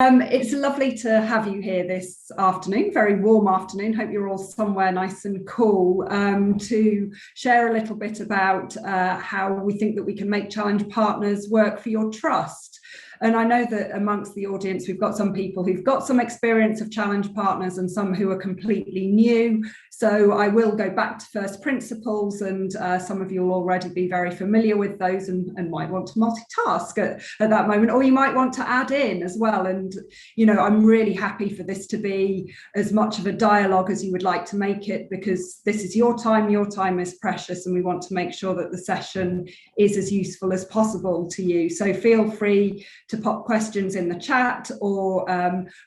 It's lovely to have you here this afternoon, very warm afternoon. Hope you're all somewhere nice and cool to share a little bit about how we think that we can make challenge partners work for your trust. And I know that amongst the audience, we've got some people who've got some experience of challenge partners and some who are completely new. So I will go back to first principles, and some of you will already be very familiar with those and might want to multitask at that moment, or you might want to add in as well. And, you know, I'm really happy for this to be as much of a dialogue as you would like to make it, because this is your time is precious, and we want to make sure that the session is as useful as possible to you. So feel free to pop questions in the chat or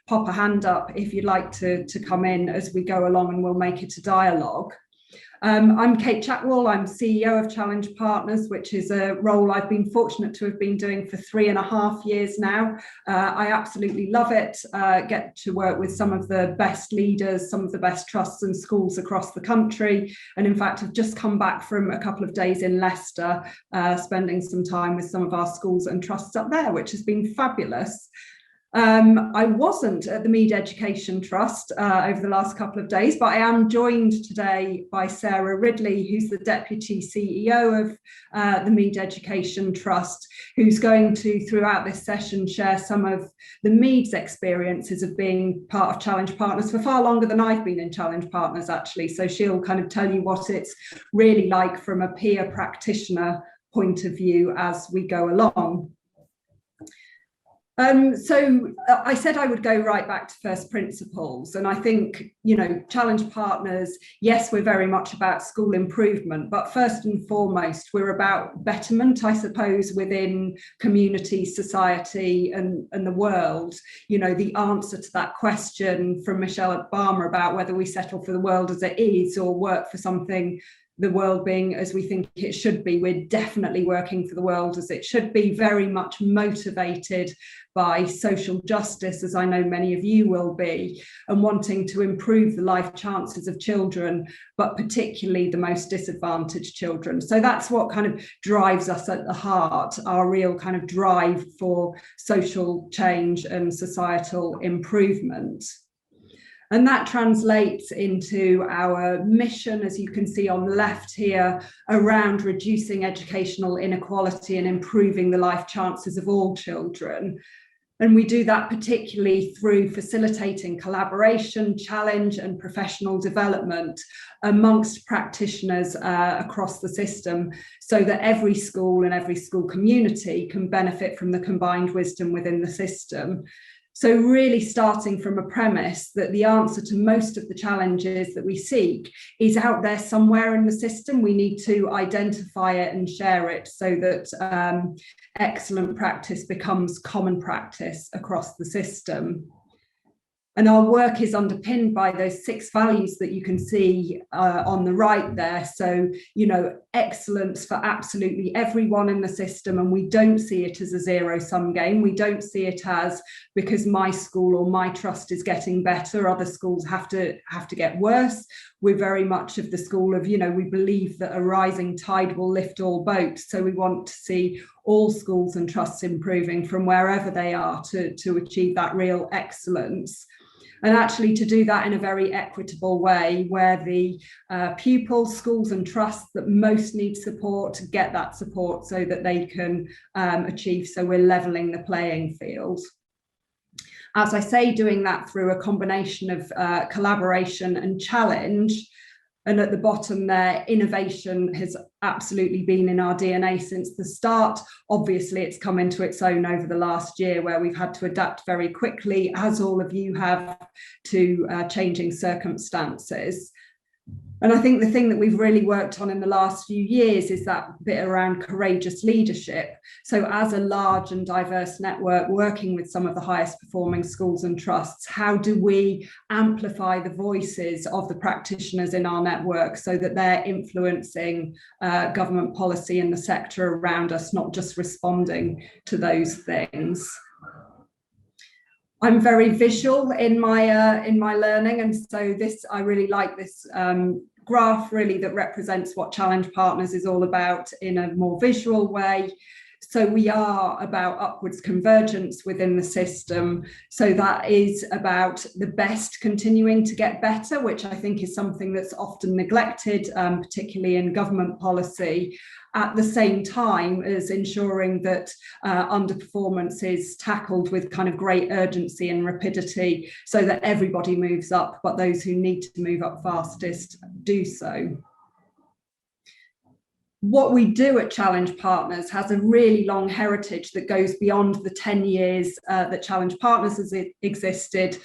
pop a hand up if you'd like to come in as we go along, and we'll make it a dialogue. I'm Kate Chhatwal. I'm CEO of Challenge Partners, which is a role I've been fortunate to have been doing for 3.5 years now. I absolutely love it. Get to work with some of the best leaders, some of the best trusts and schools across the country. And in fact, I've just come back from a couple of days in Leicester, spending some time with some of our schools and trusts up there, which has been fabulous. I wasn't at the Mead Educational Trust over the last couple of days, but I am joined today by Sarah Ridley, who's the Deputy CEO of the Mead Educational Trust, who's going to, throughout this session, share some of the Mead's experiences of being part of Challenge Partners for far longer than I've been in Challenge Partners, actually. So she'll kind of tell you what it's really like from a peer practitioner point of view as we go along. So I said I would go right back to first principles, and I think, you know, Challenge Partners, yes, we're very much about school improvement, but first and foremost, we're about betterment, I suppose, within community, society, and the world. You know, the answer to that question from Michelle Obama about whether we settle for the world as it is or work for something, the world being as we think it should be. We're definitely working for the world as it should be, very much motivated by social justice, as I know many of you will be, and wanting to improve the life chances of children, but particularly the most disadvantaged children. So that's what kind of drives us at the heart, our real kind of drive for social change and societal improvement. And that translates into our mission, as you can see on the left here, around reducing educational inequality and improving the life chances of all children. And we do that particularly through facilitating collaboration, challenge, and professional development amongst practitioners across the system, so that every school and every school community can benefit from the combined wisdom within the system. So really starting from a premise that the answer to most of the challenges that we seek is out there somewhere in the system. We need to identify it and share it so that excellent practice becomes common practice across the system. And our work is underpinned by those 6 values that you can see on the right there. So, you know, excellence for absolutely everyone in the system. And we don't see it as a zero-sum game. We don't see it as, because my school or my trust is getting better, other schools have to get worse. We're very much of the school of, you know, we believe that a rising tide will lift all boats. So we want to see all schools and trusts improving from wherever they are to achieve that real excellence. And actually to do that in a very equitable way, where the pupils, schools and trusts that most need support get that support so that they can achieve. So we're levelling the playing field. As I say, doing that through a combination of collaboration and challenge. And at the bottom there, innovation has absolutely been in our DNA since the start. Obviously, it's come into its own over the last year, where we've had to adapt very quickly, as all of you have, to changing circumstances. And I think the thing that we've really worked on in the last few years is that bit around courageous leadership. So as a large and diverse network working with some of the highest performing schools and trusts, how do we amplify the voices of the practitioners in our network so that they're influencing government policy in the sector around us, not just responding to those things? I'm very visual in my learning, and so I really like this graph really that represents what Challenge Partners is all about in a more visual way. So we are about upwards convergence within the system. So that is about the best continuing to get better, which I think is something that's often neglected, particularly in government policy, at the same time as ensuring that underperformance is tackled with kind of great urgency and rapidity so that everybody moves up, but those who need to move up fastest do so. What we do at Challenge Partners has a really long heritage that goes beyond the 10 years that Challenge Partners has existed,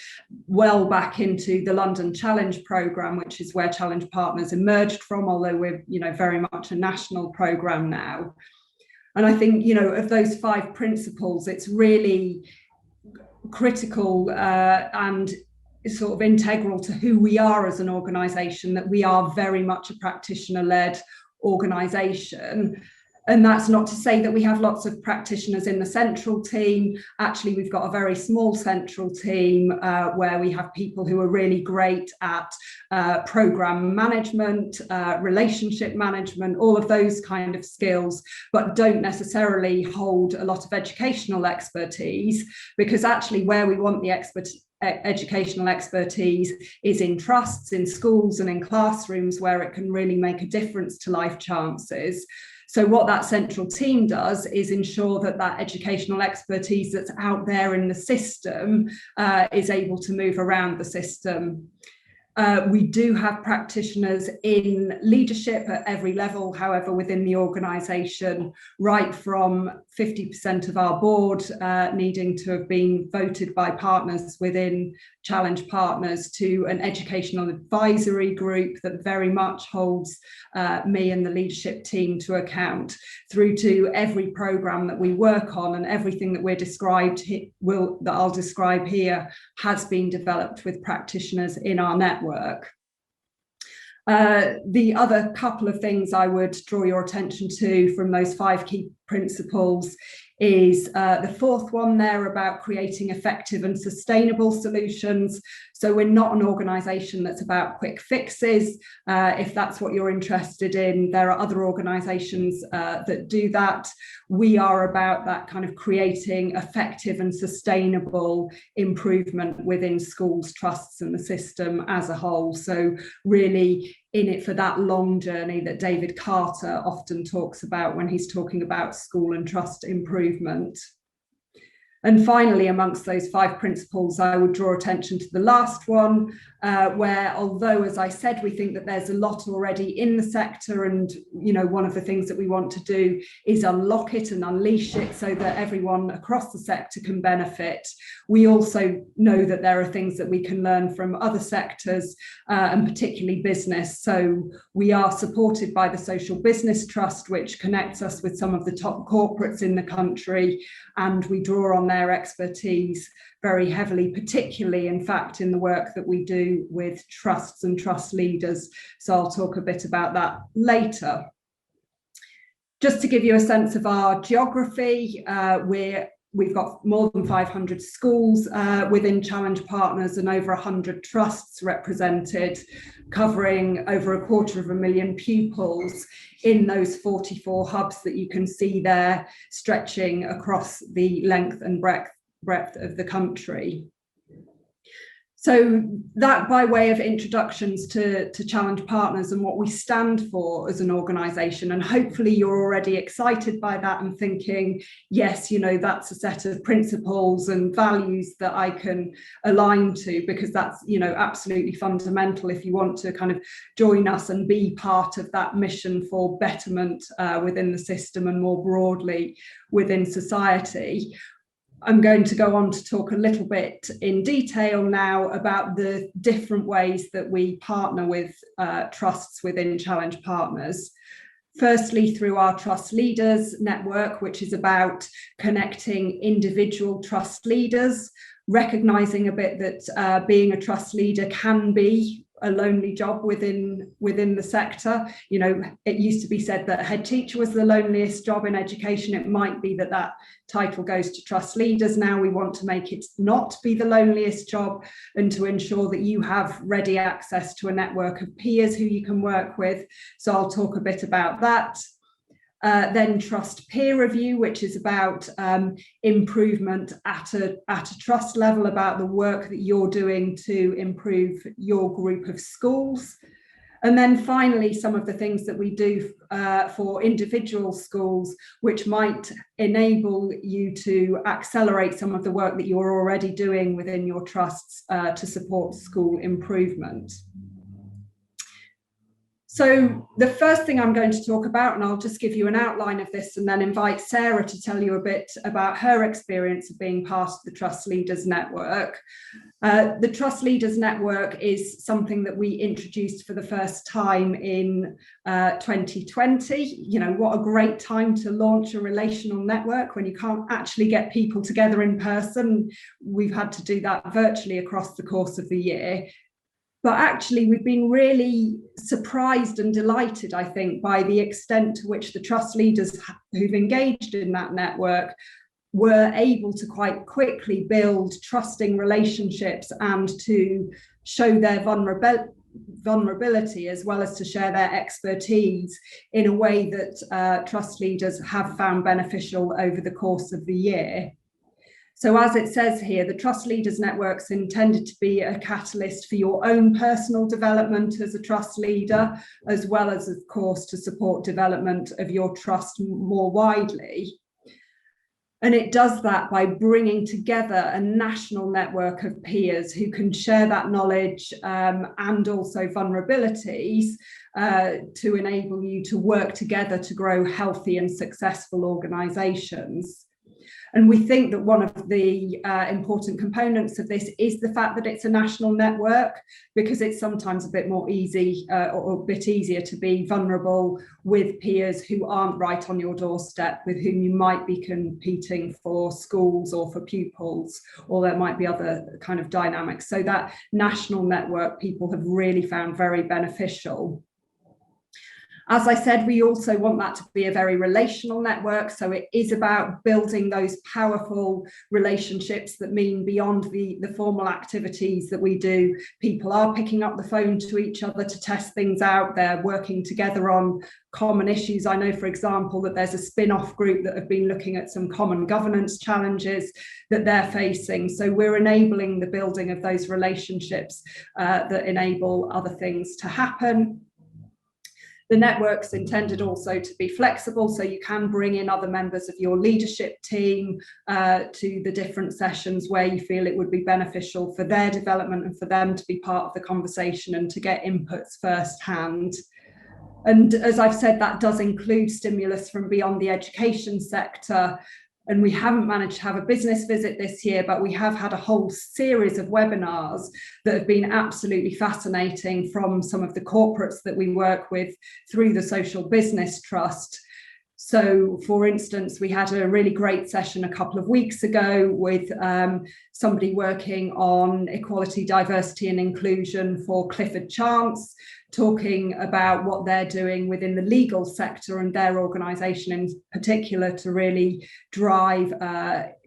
well back into the London Challenge programme, which is where Challenge Partners emerged from, although we're very much a national programme now. And I think, of those 5 principles, it's really critical and sort of integral to who we are as an organisation, that we are very much a practitioner-led organisation. And that's not to say that we have lots of practitioners in the central team. Actually, we've got a very small central team where we have people who are really great at programme management, relationship management, all of those kind of skills, but don't necessarily hold a lot of educational expertise, because actually where we want the educational expertise is in trusts, in schools and in classrooms, where it can really make a difference to life chances. So what that central team does is ensure that that educational expertise that's out there in the system is able to move around the system. We do have practitioners in leadership at every level, however, within the organisation, right from 50% of our board needing to have been voted by partners within Challenge Partners, to an educational advisory group that very much holds me and the leadership team to account, through to every programme that we work on, and everything that that I'll describe here has been developed with practitioners in our network. The other couple of things I would draw your attention to from those 5 key principles is the 4th one there, about creating effective and sustainable solutions. So we're not an organisation that's about quick fixes. If that's what you're interested in, there are other organisations that do that. We are about that kind of creating effective and sustainable improvement within schools, trusts and the system as a whole. So really in it for that long journey that David Carter often talks about when he's talking about school and trust improvement. And finally, amongst those 5 principles, I would draw attention to the last one, where, although, as I said, we think that there's a lot already in the sector, and one of the things that we want to do is unlock it and unleash it so that everyone across the sector can benefit. We also know that there are things that we can learn from other sectors, and particularly business. So we are supported by the Social Business Trust, which connects us with some of the top corporates in the country, and we draw on their expertise very heavily, particularly, in fact, in the work that we do with trusts and trust leaders. So I'll talk a bit about that later. Just to give you a sense of our geography, we've got more than 500 schools within Challenge Partners and over 100 trusts represented, covering over 250,000 pupils in those 44 hubs that you can see there, stretching across the length and breadth of the country. So that by way of introductions to Challenge Partners and what we stand for as an organisation, and hopefully you're already excited by that and thinking, yes, that's a set of principles and values that I can align to, because that's, absolutely fundamental if you want to kind of join us and be part of that mission for betterment within the system and more broadly within society. I'm going to go on to talk a little bit in detail now about the different ways that we partner with trusts within Challenge Partners. Firstly, through our Trust Leaders Network, which is about connecting individual trust leaders, recognising a bit that being a trust leader can be a lonely job within the sector. It used to be said that head teacher was the loneliest job in education. It might be that title goes to trust leaders. Now we want to make it not be the loneliest job, and to ensure that you have ready access to a network of peers who you can work with. So I'll talk a bit about that. Then trust peer review, which is about improvement at a trust level about the work that you're doing to improve your group of schools. And then finally, some of the things that we do for individual schools, which might enable you to accelerate some of the work that you're already doing within your trusts to support school improvement. So the first thing I'm going to talk about, and I'll just give you an outline of this and then invite Sarah to tell you a bit about her experience of being part of the Trust Leaders Network. The Trust Leaders Network is something that we introduced for the first time in 2020. You know, what a great time to launch a relational network when you can't actually get people together in person. We've had to do that virtually across the course of the year. But actually, we've been really surprised and delighted, I think, by the extent to which the trust leaders who've engaged in that network were able to quite quickly build trusting relationships and to show their vulnerability as well as to share their expertise in a way that trust leaders have found beneficial over the course of the year. So as it says here, the Trust Leaders Network is intended to be a catalyst for your own personal development as a trust leader, as well as, of course, to support development of your trust more widely. And it does that by bringing together a national network of peers who can share that knowledge and also vulnerabilities to enable you to work together to grow healthy and successful organisations. And we think that one of the important components of this is the fact that it's a national network, because it's sometimes a bit more easy or a bit easier to be vulnerable with peers who aren't right on your doorstep, with whom you might be competing for schools or for pupils, or there might be other kind of dynamics. So that national network people have really found very beneficial. As I said, we also want that to be a very relational network. So it is about building those powerful relationships that mean beyond the formal activities that we do. People are picking up the phone to each other to test things out. They're working together on common issues. I know, for example, that there's a spin-off group that have been looking at some common governance challenges that they're facing. So we're enabling the building of those relationships that enable other things to happen. The network's intended also to be flexible, so you can bring in other members of your leadership team to the different sessions where you feel it would be beneficial for their development and for them to be part of the conversation and to get inputs firsthand. And as I've said, that does include stimulus from beyond the education sector. And we haven't managed to have a business visit this year, but we have had a whole series of webinars that have been absolutely fascinating from some of the corporates that we work with through the Social Business Trust. So, for instance, we had a really great session a couple of weeks ago with somebody working on equality, diversity and inclusion for Clifford Chance, talking about what they're doing within the legal sector and their organisation in particular to really drive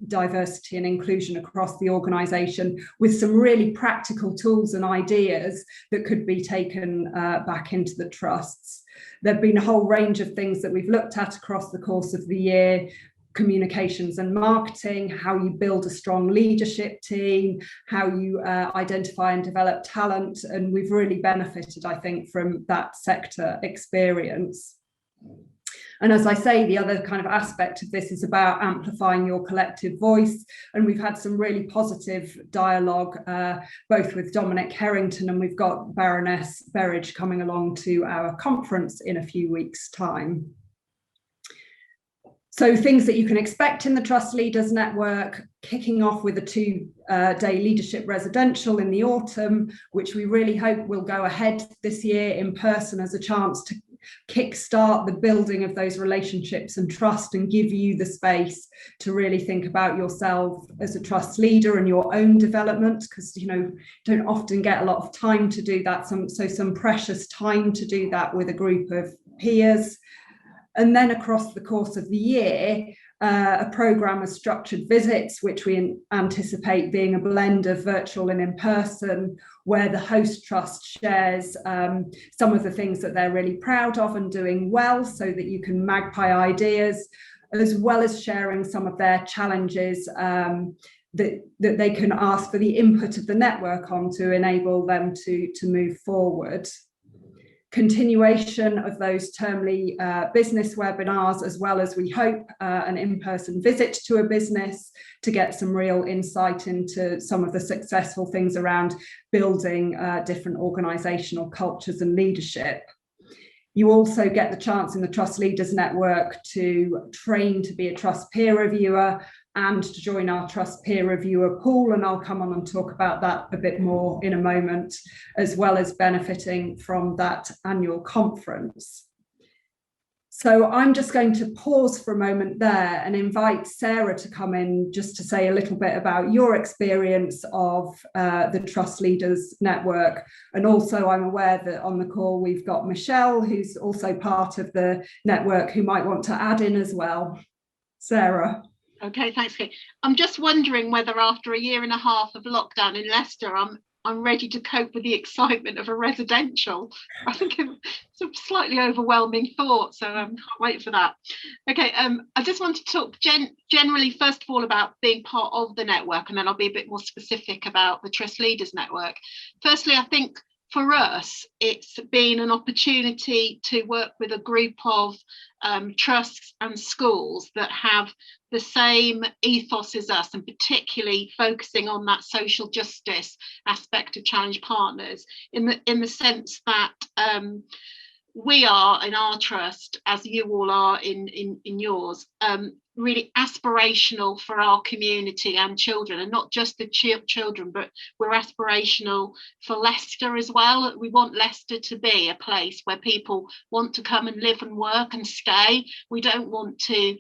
diversity and inclusion across the organisation with some really practical tools and ideas that could be taken back into the trusts. There have been a whole range of things that we've looked at across the course of the year: communications and marketing, how you build a strong leadership team, how you identify and develop talent. And we've really benefited, I think, from that sector experience. And as I say, the other kind of aspect of this is about amplifying your collective voice. And we've had some really positive dialogue, both with Dominic Harrington, and we've got Baroness Berridge coming along to our conference in a few weeks' time. So things that you can expect in the Trust Leaders Network, kicking off with a two-day leadership residential in the autumn, which we really hope will go ahead this year in person as a chance to kickstart the building of those relationships and trust and give you the space to really think about yourself as a trust leader and your own development, because don't often get a lot of time to do that, some precious time to do that with a group of peers. And then across the course of the year, a programme of structured visits, which we anticipate being a blend of virtual and in person, where the host trust shares some of the things that they're really proud of and doing well, so that you can magpie ideas, as well as sharing some of their challenges that they can ask for the input of the network on to enable them to move forward. Continuation of those termly business webinars, as well as, we hope, an in-person visit to a business to get some real insight into some of the successful things around building different organisational cultures and leadership. You also get the chance in the Trust Leaders Network to train to be a Trust peer reviewer and to join our Trust peer reviewer pool, and I'll come on and talk about that a bit more in a moment, as well as benefiting from that annual conference. So I'm just going to pause for a moment there and invite Sarah to come in just to say a little bit about your experience of the Trust Leaders Network. And also, I'm aware that on the call we've got Michelle, who's also part of the network, who might want to add in as well. Sarah. Okay, thanks, Kate. I'm just wondering whether after a year and a half of lockdown in Leicester, I'm ready to cope with the excitement of a residential. I think it's a slightly overwhelming thought, so I can't wait for that. Okay, I just want to talk generally, first of all, about being part of the network, and then I'll be a bit more specific about the Trust Leaders Network. Firstly, I think for us, it's been an opportunity to work with a group of trusts and schools that have the same ethos as us, and particularly focusing on that social justice aspect of Challenge Partners, in the sense that we are in our trust, as you all are in yours, really aspirational for our community and children, and not just the children, but we're aspirational for Leicester as well. We want Leicester to be a place where people want to come and live and work and stay. We don't want to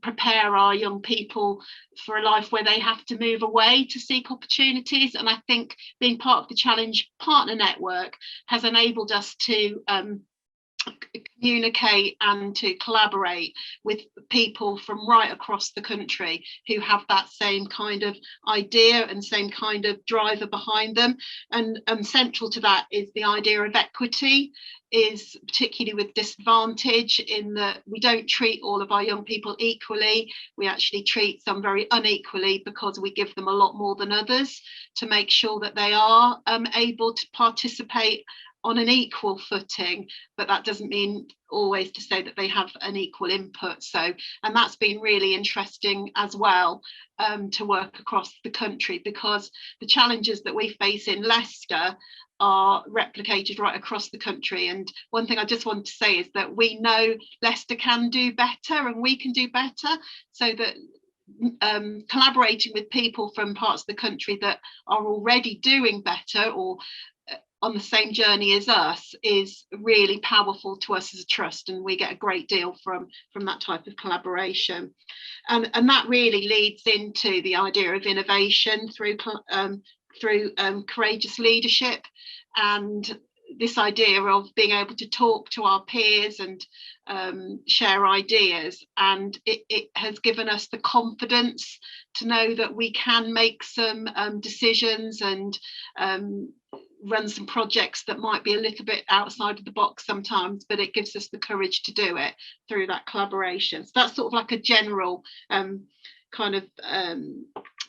prepare our young people for a life where they have to move away to seek opportunities. And I think being part of the Challenge Partner Network has enabled us to communicate and to collaborate with people from right across the country who have that same kind of idea and same kind of driver behind them. And central to that is the idea of equity, is particularly with disadvantage, in that we don't treat all of our young people equally. We actually treat some very unequally because we give them a lot more than others to make sure that they are able to participate on an equal footing, but that doesn't mean always to say that they have an equal input. So, and that's been really interesting as well, to work across the country, because the challenges that we face in Leicester are replicated right across the country. And one thing I just want to say is that we know Leicester can do better, and we can do better, so that collaborating with people from parts of the country that are already doing better or on the same journey as us is really powerful to us as a trust, and we get a great deal from that type of collaboration. And that really leads into the idea of innovation through courageous leadership, and this idea of being able to talk to our peers and share ideas. And it has given us the confidence to know that we can make some decisions and run some projects that might be a little bit outside of the box sometimes, but it gives us the courage to do it through that collaboration. So that's sort of like a general kind of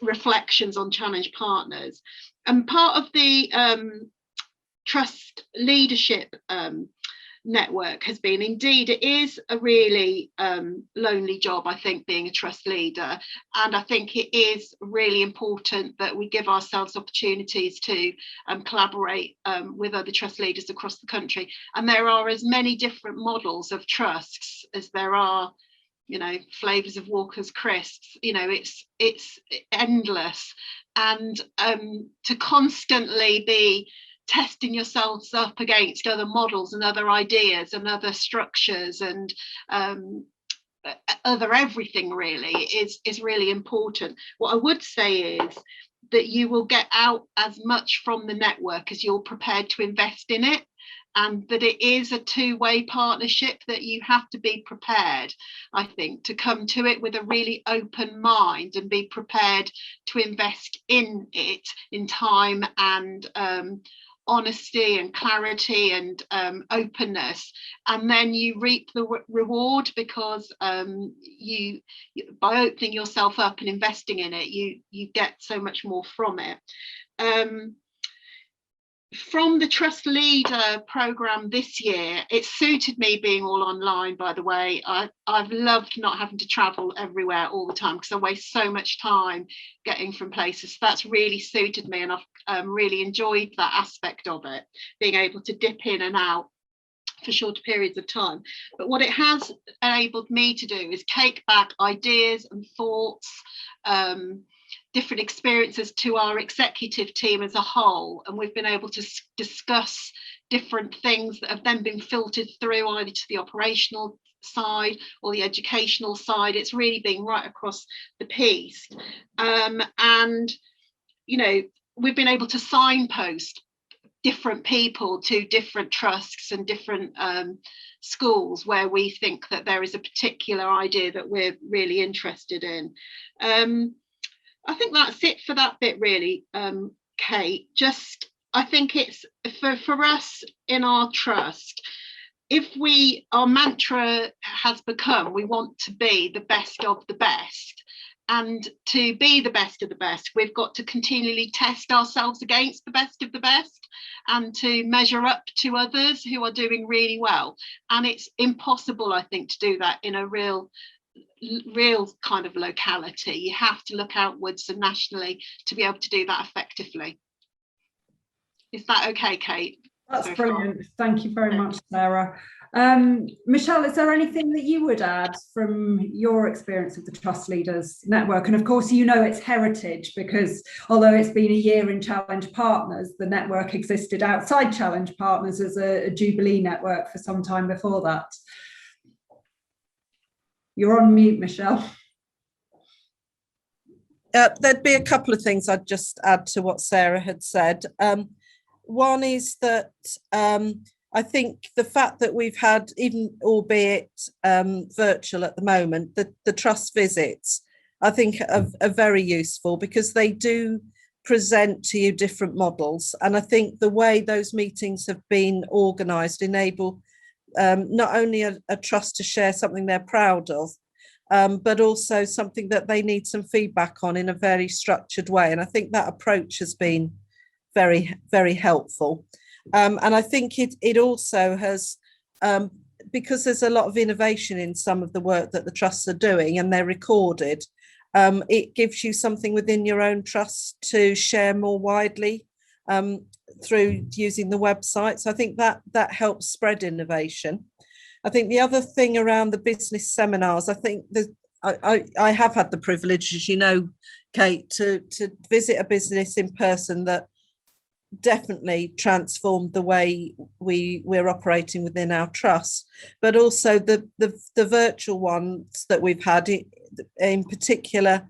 reflections on Challenge Partners. And part of the Trust Leadership Network has been, indeed, it is a really lonely job, I think, being a trust leader. And I think it is really important that we give ourselves opportunities to collaborate with other trust leaders across the country. And there are as many different models of trusts as there are, you know, flavors of Walker's crisps. You know, it's endless. And to constantly be testing yourselves up against other models and other ideas and other structures and other everything really is really important. What I would say is that you will get out as much from the network as you're prepared to invest in it. and that it is a two-way partnership, that you have to be prepared, I think, to come to it with a really open mind and be prepared to invest in it, in time and honesty and clarity and openness, and then you reap the reward, because you by opening yourself up and investing in it, you get so much more from it. From the Trust Leader programme this year, it suited me being all online, by the way. I've loved not having to travel everywhere all the time, because I waste so much time getting from places. So that's really suited me, and I've really enjoyed that aspect of it, being able to dip in and out for shorter periods of time. But what it has enabled me to do is take back ideas and thoughts, different experiences to our executive team as a whole, and we've been able to discuss different things that have then been filtered through either to the operational side or the educational side. It's really been right across the piece, and you know, we've been able to signpost different people to different trusts and different schools where we think that there is a particular idea that we're really interested in. I think that's it for that bit, really, Kate. Just, I think it's for us in our trust, if our mantra has become, we want to be the best of the best. And to be the best of the best, we've got to continually test ourselves against the best of the best, and to measure up to others who are doing really well. And it's impossible, I think, to do that in a real kind of locality. You have to look outwards and nationally to be able to do that effectively. Is that okay, Kate? That's brilliant. Thank you very much, Sarah. Michelle, is there anything that you would add from your experience of the Trust Leaders Network? And of course, you know its heritage, because although it's been a year in Challenge Partners, the network existed outside Challenge Partners as a Jubilee network for some time before that. You're on mute, Michelle. There'd be a couple of things I'd just add to what Sarah had said. One is that I think the fact that we've had, even albeit virtual at the moment, the trust visits, I think are very useful, because they do present to you different models. And I think the way those meetings have been organised enable not only a trust to share something they're proud of, but also something that they need some feedback on in a very structured way. And I think that approach has been very, very helpful. And I think it also has, because there's a lot of innovation in some of the work that the trusts are doing, and they're recorded, it gives you something within your own trust to share more widely through using the website. So I think that helps spread innovation. I think the other thing around the business seminars, I think I have had the privilege, as you know, Kate, to visit a business in person that definitely transformed the way we're operating within our trust, but also the virtual ones that we've had, in particular,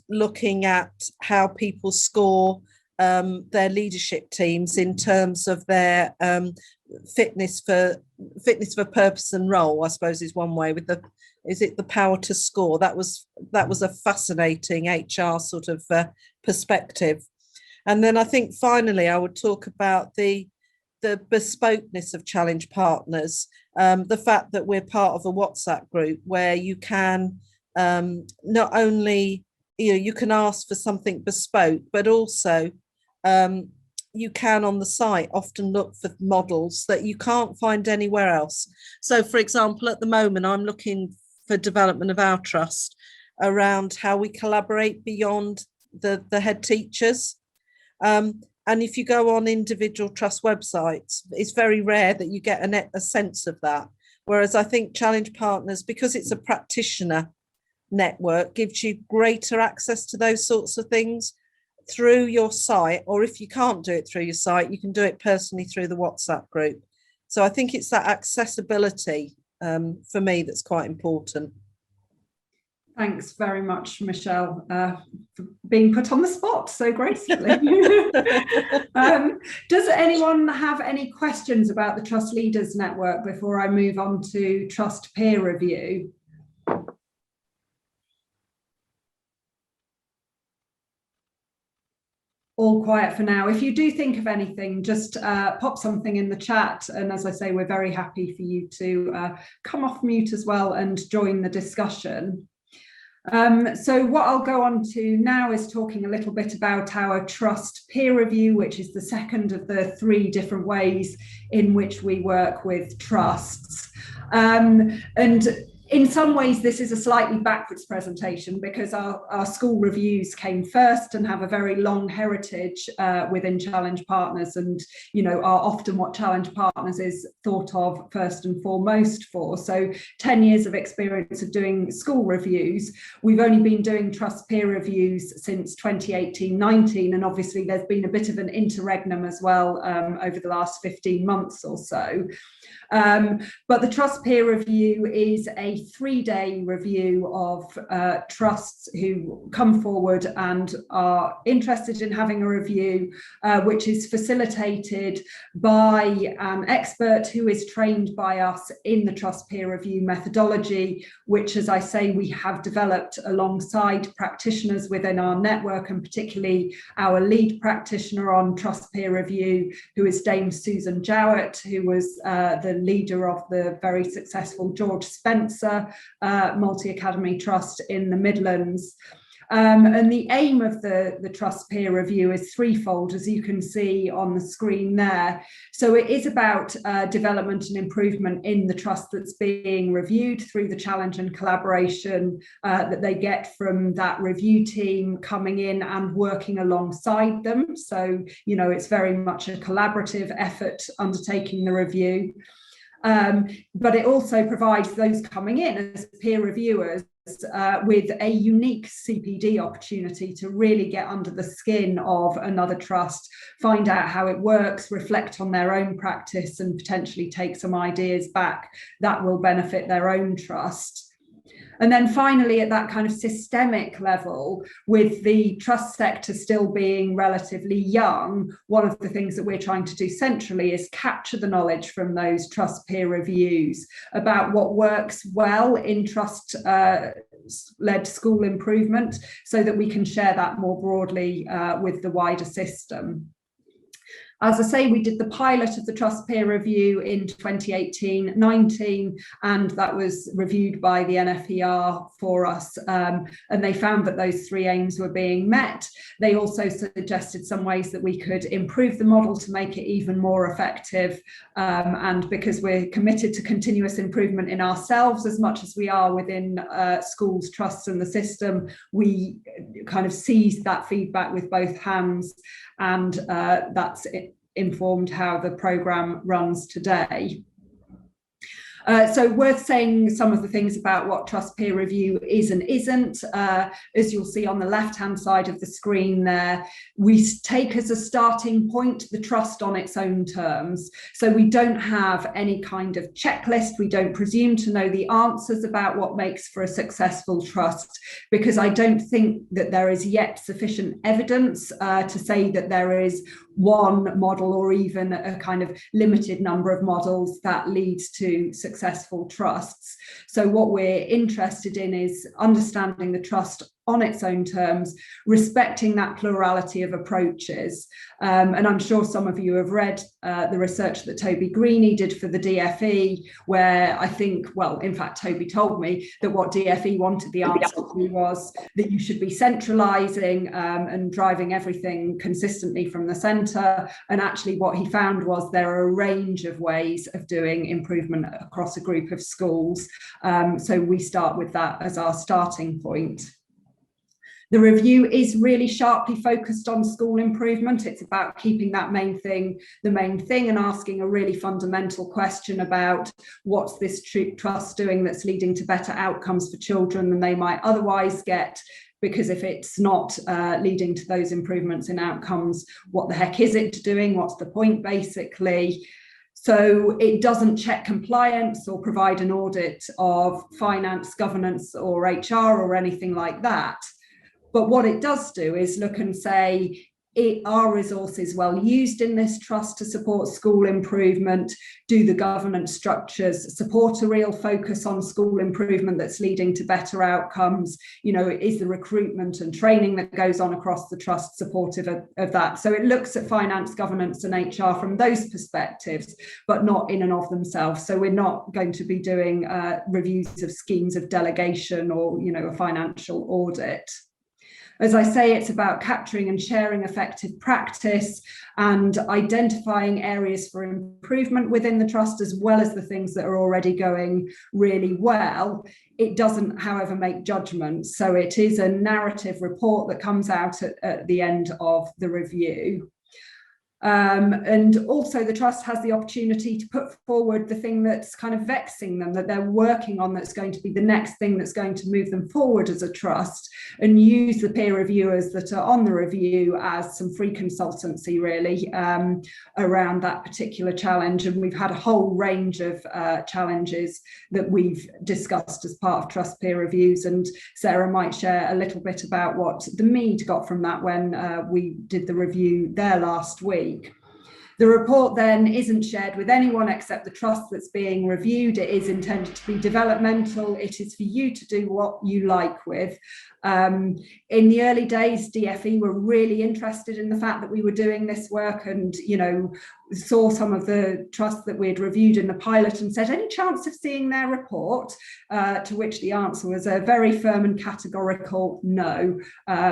looking at how people score their leadership teams in terms of their fitness for purpose and role, I suppose, is one way. With the power to score? That was a fascinating HR sort of perspective. And then I think finally I would talk about the bespokeness of Challenge Partners, the fact that we're part of a WhatsApp group where you can not only, you can ask for something bespoke, but also you can on the site often look for models that you can't find anywhere else. So, for example, at the moment, I'm looking for development of our trust around how we collaborate beyond the head teachers. And if you go on individual trust websites, it's very rare that you get a sense of that. Whereas I think Challenge Partners, because it's a practitioner network, gives you greater access to those sorts of things through your site, or if you can't do it through your site, you can do it personally through the WhatsApp group. So I think it's that accessibility for me that's quite important. Thanks very much, Michelle, for being put on the spot so gracefully. Does anyone have any questions about the Trust Leaders Network before I move on to Trust Peer Review? All quiet for now. If you do think of anything, just pop something in the chat. And as I say, we're very happy for you to come off mute as well and join the discussion. So what I'll go on to now is talking a little bit about our Trust Peer Review, which is the second of the 3 different ways in which we work with trusts. And in some ways, this is a slightly backwards presentation because our school reviews came first and have a very long heritage within Challenge Partners, and are often what Challenge Partners is thought of first and foremost for. So 10 years of experience of doing school reviews. We've only been doing Trust Peer Reviews since 2018-19, and obviously there's been a bit of an interregnum as well over the last 15 months or so. But the Trust Peer Review is a 3-day review of trusts who come forward and are interested in having a review, which is facilitated by an expert who is trained by us in the Trust Peer Review methodology, which, as I say, we have developed alongside practitioners within our network, and particularly our lead practitioner on Trust Peer Review, who is Dame Susan Jowett, who was the leader of the very successful George Spencer Multi-Academy Trust in the Midlands. And the aim of the Trust Peer Review is threefold, as you can see on the screen there. So it is about development and improvement in the trust that's being reviewed through the challenge and collaboration that they get from that review team coming in and working alongside them. So, it's very much a collaborative effort undertaking the review. But it also provides those coming in as peer reviewers with a unique CPD opportunity to really get under the skin of another trust, find out how it works, reflect on their own practice, and potentially take some ideas back that will benefit their own trust. And then finally, at that kind of systemic level, with the trust sector still being relatively young, one of the things that we're trying to do centrally is capture the knowledge from those trust peer reviews about what works well in trust-led school improvement, so that we can share that more broadly with the wider system. As I say, we did the pilot of the Trust Peer Review in 2018-19, and that was reviewed by the NFER for us, and they found that those 3 aims were being met. They also suggested some ways that we could improve the model to make it even more effective, and because we're committed to continuous improvement in ourselves as much as we are within schools, trusts and the system, we kind of seized that feedback with both hands, and that's informed how the programme runs today. So worth saying some of the things about what Trust Peer Review is and isn't. As you'll see on the left-hand side of the screen there, we take as a starting point the trust on its own terms. So we don't have any kind of checklist. We don't presume to know the answers about what makes for a successful trust, because I don't think that there is yet sufficient evidence to say that there is one model or even a kind of limited number of models that leads to successful trusts. So what we're interested in is understanding the trust on its own terms, respecting that plurality of approaches. And I'm sure some of you have read the research that Toby Greeny did for the DFE, where I think, well, in fact, Toby told me that what DFE wanted the answer to was that you should be centralising and driving everything consistently from the centre. And actually what he found was there are a range of ways of doing improvement across a group of schools. So we start with that as our starting point. The review is really sharply focused on school improvement. It's about keeping that main thing the main thing and asking a really fundamental question about what's this trust doing that's leading to better outcomes for children than they might otherwise get. Because if it's not leading to those improvements in outcomes, what the heck is it doing? What's the point, basically? So it doesn't check compliance or provide an audit of finance, governance, or HR or anything like that. But what it does do is look and say, are resources well used in this trust to support school improvement? Do the governance structures support a real focus on school improvement that's leading to better outcomes? You know, is the recruitment and training that goes on across the trust supportive of that? So it looks at finance, governance and HR from those perspectives, but not in and of themselves. So we're not going to be doing reviews of schemes of delegation or, you know, a financial audit. As I say, it's about capturing and sharing effective practice and identifying areas for improvement within the trust, as well as the things that are already going really well. It doesn't, however, make judgments. So it is a narrative report that comes out at the end of the review. And also the trust has the opportunity to put forward the thing that's kind of vexing them, that they're working on, that's going to be the next thing that's going to move them forward as a trust, and use the peer reviewers that are on the review as some free consultancy really around that particular challenge. And we've had a whole range of challenges that we've discussed as part of trust peer reviews, and Sarah might share a little bit about what the Mead got from that when we did the review there last week. The report then isn't shared with anyone except the trust that's being reviewed. It is intended to be developmental. It is for you to do what you like with. In the early days, DFE were really interested in the fact that we were doing this work, and, you know, saw some of the trusts that we'd reviewed in the pilot and said, any chance of seeing their report? To which the answer was a very firm and categorical no,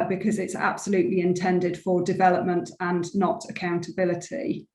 because it's absolutely intended for development and not accountability.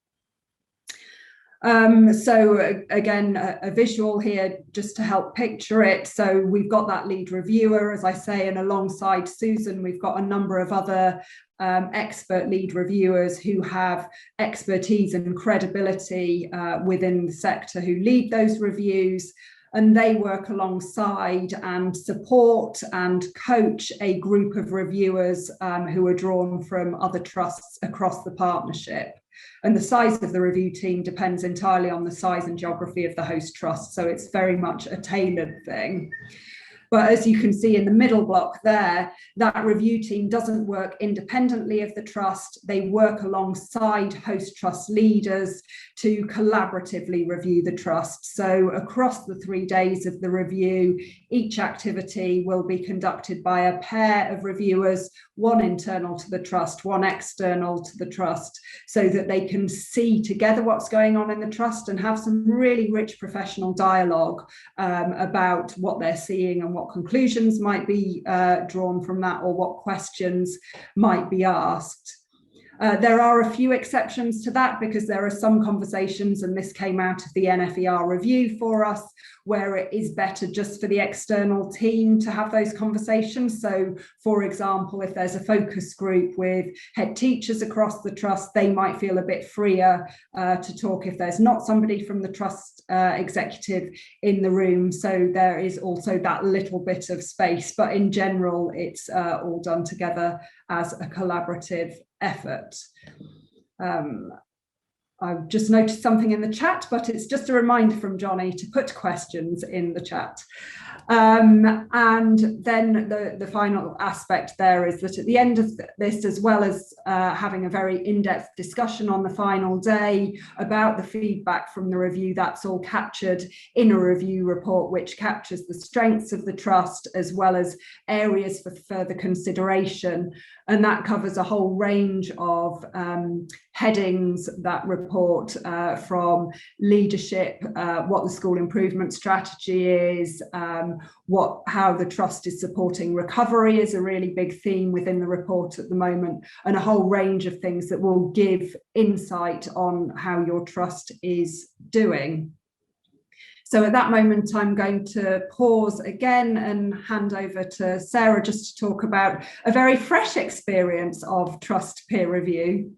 So again, a visual here just to help picture it. So we've got that lead reviewer, as I say, and alongside Susan, we've got a number of other expert lead reviewers who have expertise and credibility within the sector, who lead those reviews. And they work alongside and support and coach a group of reviewers who are drawn from other trusts across the partnership. And the size of the review team depends entirely on the size and geography of the host trust. So it's very much a tailored thing. But as you can see in the middle block there, that review team doesn't work independently of the trust. They work alongside host trust leaders to collaboratively review the trust. So across the 3 days of the review, each activity will be conducted by a pair of reviewers, one internal to the trust, one external to the trust, so that they can see together what's going on in the trust and have some really rich professional dialogue about what they're seeing and what conclusions might be drawn from that, or what questions might be asked. There are a few exceptions to that, because there are some conversations, and this came out of the NFER review for us, where it is better just for the external team to have those conversations. So, for example, if there's a focus group with head teachers across the trust, they might feel a bit freer to talk if there's not somebody from the trust executive in the room. So there is also that little bit of space, but in general, it's all done together as a collaborative effort. I've just noticed something in the chat, but it's just a reminder from Johnny to put questions in the chat. And then the final aspect there is that at the end of this, as well as having a very in-depth discussion on the final day about the feedback from the review, that's all captured in a review report, which captures the strengths of the trust as well as areas for further consideration. And that covers a whole range of headings, that report, from leadership, what the school improvement strategy is, how the trust is supporting recovery is a really big theme within the report at the moment, and a whole range of things that will give insight on how your trust is doing. So at that moment, I'm going to pause again and hand over to Sarah just to talk about a very fresh experience of trust peer review.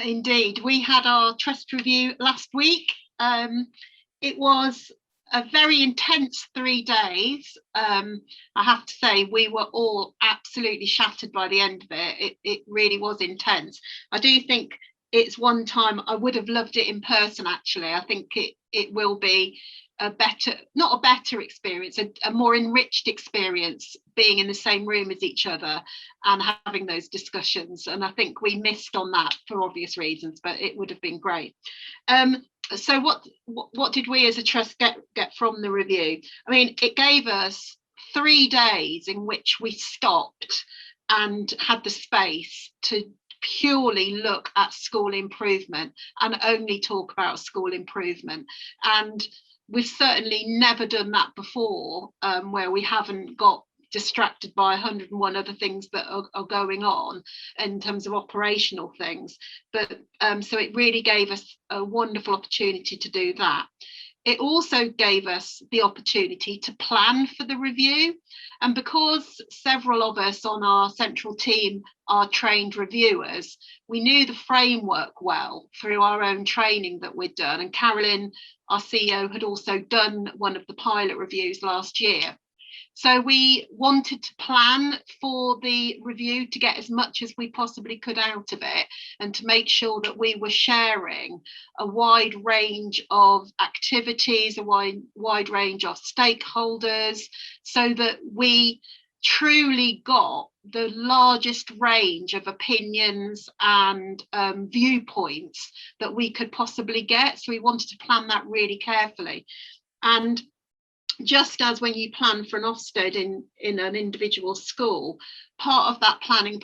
Indeed, we had our trust review last week. It was a very intense 3 days. I have to say, we were all absolutely shattered by the end of it. It really was intense. I do think it's one time. I would have loved it in person, actually. I think it will be a better, not a better experience, a more enriched experience being in the same room as each other and having those discussions. And I think we missed on that for obvious reasons, but it would have been great. So what did we as a trust get from the review? I mean, it gave us 3 days in which we stopped and had the space to purely look at school improvement and only talk about school improvement. And we've certainly never done that before, where we haven't got distracted by 101 other things that are going on in terms of operational things. But so it really gave us a wonderful opportunity to do that. It also gave us the opportunity to plan for the review. And because several of us on our central team are trained reviewers, we knew the framework well through our own training that we'd done. And Carolyn, our CEO, had also done one of the pilot reviews last year. So we wanted to plan for the review to get as much as we possibly could out of it, and to make sure that we were sharing a wide range of activities, a wide range of stakeholders, so that we truly got the largest range of opinions and viewpoints that we could possibly get. So we wanted to plan that really carefully. And just as when you plan for an Ofsted in an individual school, part of that planning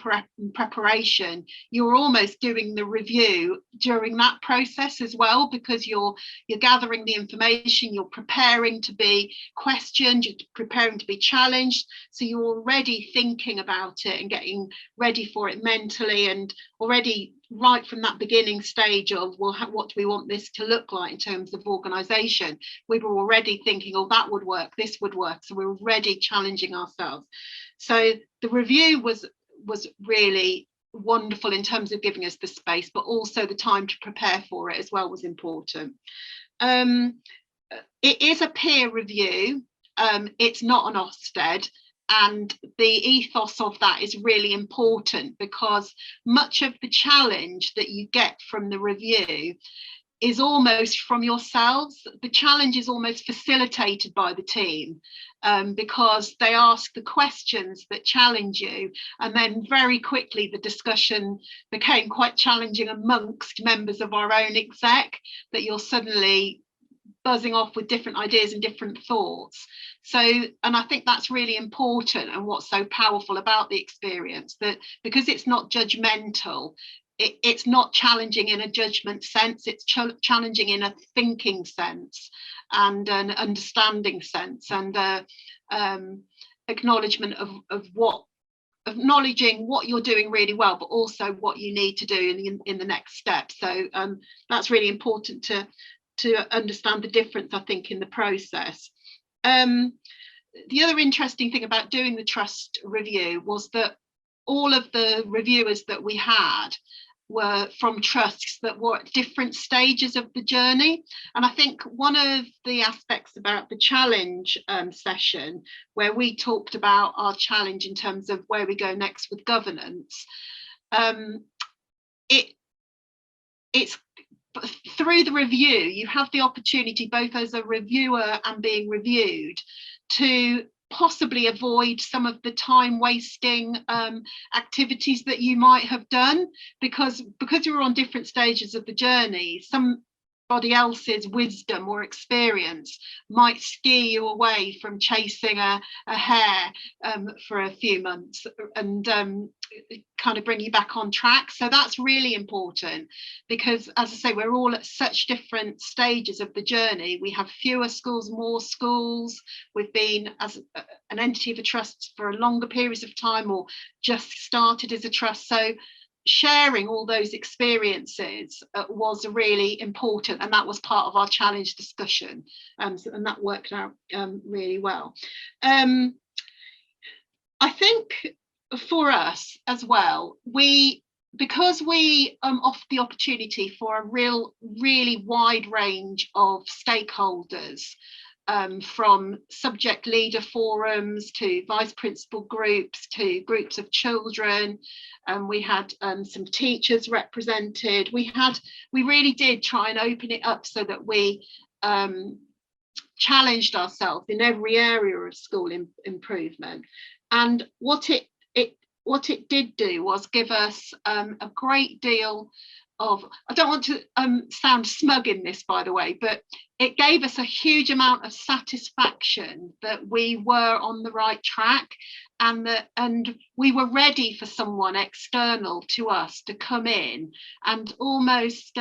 preparation, you're almost doing the review during that process as well, because you're gathering the information, you're preparing to be questioned, you're preparing to be challenged. So you're already thinking about it and getting ready for it mentally, and already right from that beginning stage of, well, what do we want this to look like in terms of organisation? We were already thinking, oh, that would work, this would work. So we're already challenging ourselves. So the review was really wonderful in terms of giving us the space, but also the time to prepare for it as well was important. It is a peer review. It's not an Ofsted. And the ethos of that is really important, because much of the challenge that you get from the review is almost from yourselves. The challenge is almost facilitated by the team, because they ask the questions that challenge you. And then very quickly, the discussion became quite challenging amongst members of our own exec, that you're suddenly buzzing off with different ideas and different thoughts. So, and I think that's really important, and what's so powerful about the experience, that because it's not judgmental, it's not challenging in a judgment sense, it's challenging in a thinking sense and an understanding sense, and acknowledgement of what, acknowledging what you're doing really well, but also what you need to do in the next step. So that's really important to understand the difference, I think, in the process. The other interesting thing about doing the trust review was that all of the reviewers that we had were from trusts that were at different stages of the journey. And I think one of the aspects about the challenge session, where we talked about our challenge in terms of where we go next with governance, it's through the review, you have the opportunity, both as a reviewer and being reviewed, to possibly avoid some of the time wasting activities that you might have done, because you're on different stages of the journey. Somebody else's wisdom or experience might steer you away from chasing a hare for a few months, and kind of bring you back on track. So that's really important, because, as I say, we're all at such different stages of the journey. We have fewer schools, more schools. We've been as an entity of a trust for longer periods of time, or just started as a trust. So sharing all those experiences was really important, and that was part of our challenge discussion, and that worked out really well. I think for us as well, because we offer the opportunity for a really wide range of stakeholders from subject leader forums to vice principal groups to groups of children. We had some teachers represented. We really did try and open it up so that we challenged ourselves in every area of school improvement. And what it did do was give us a great deal of, I don't want to sound smug in this, by the way, but it gave us a huge amount of satisfaction that we were on the right track, and we were ready for someone external to us to come in and almost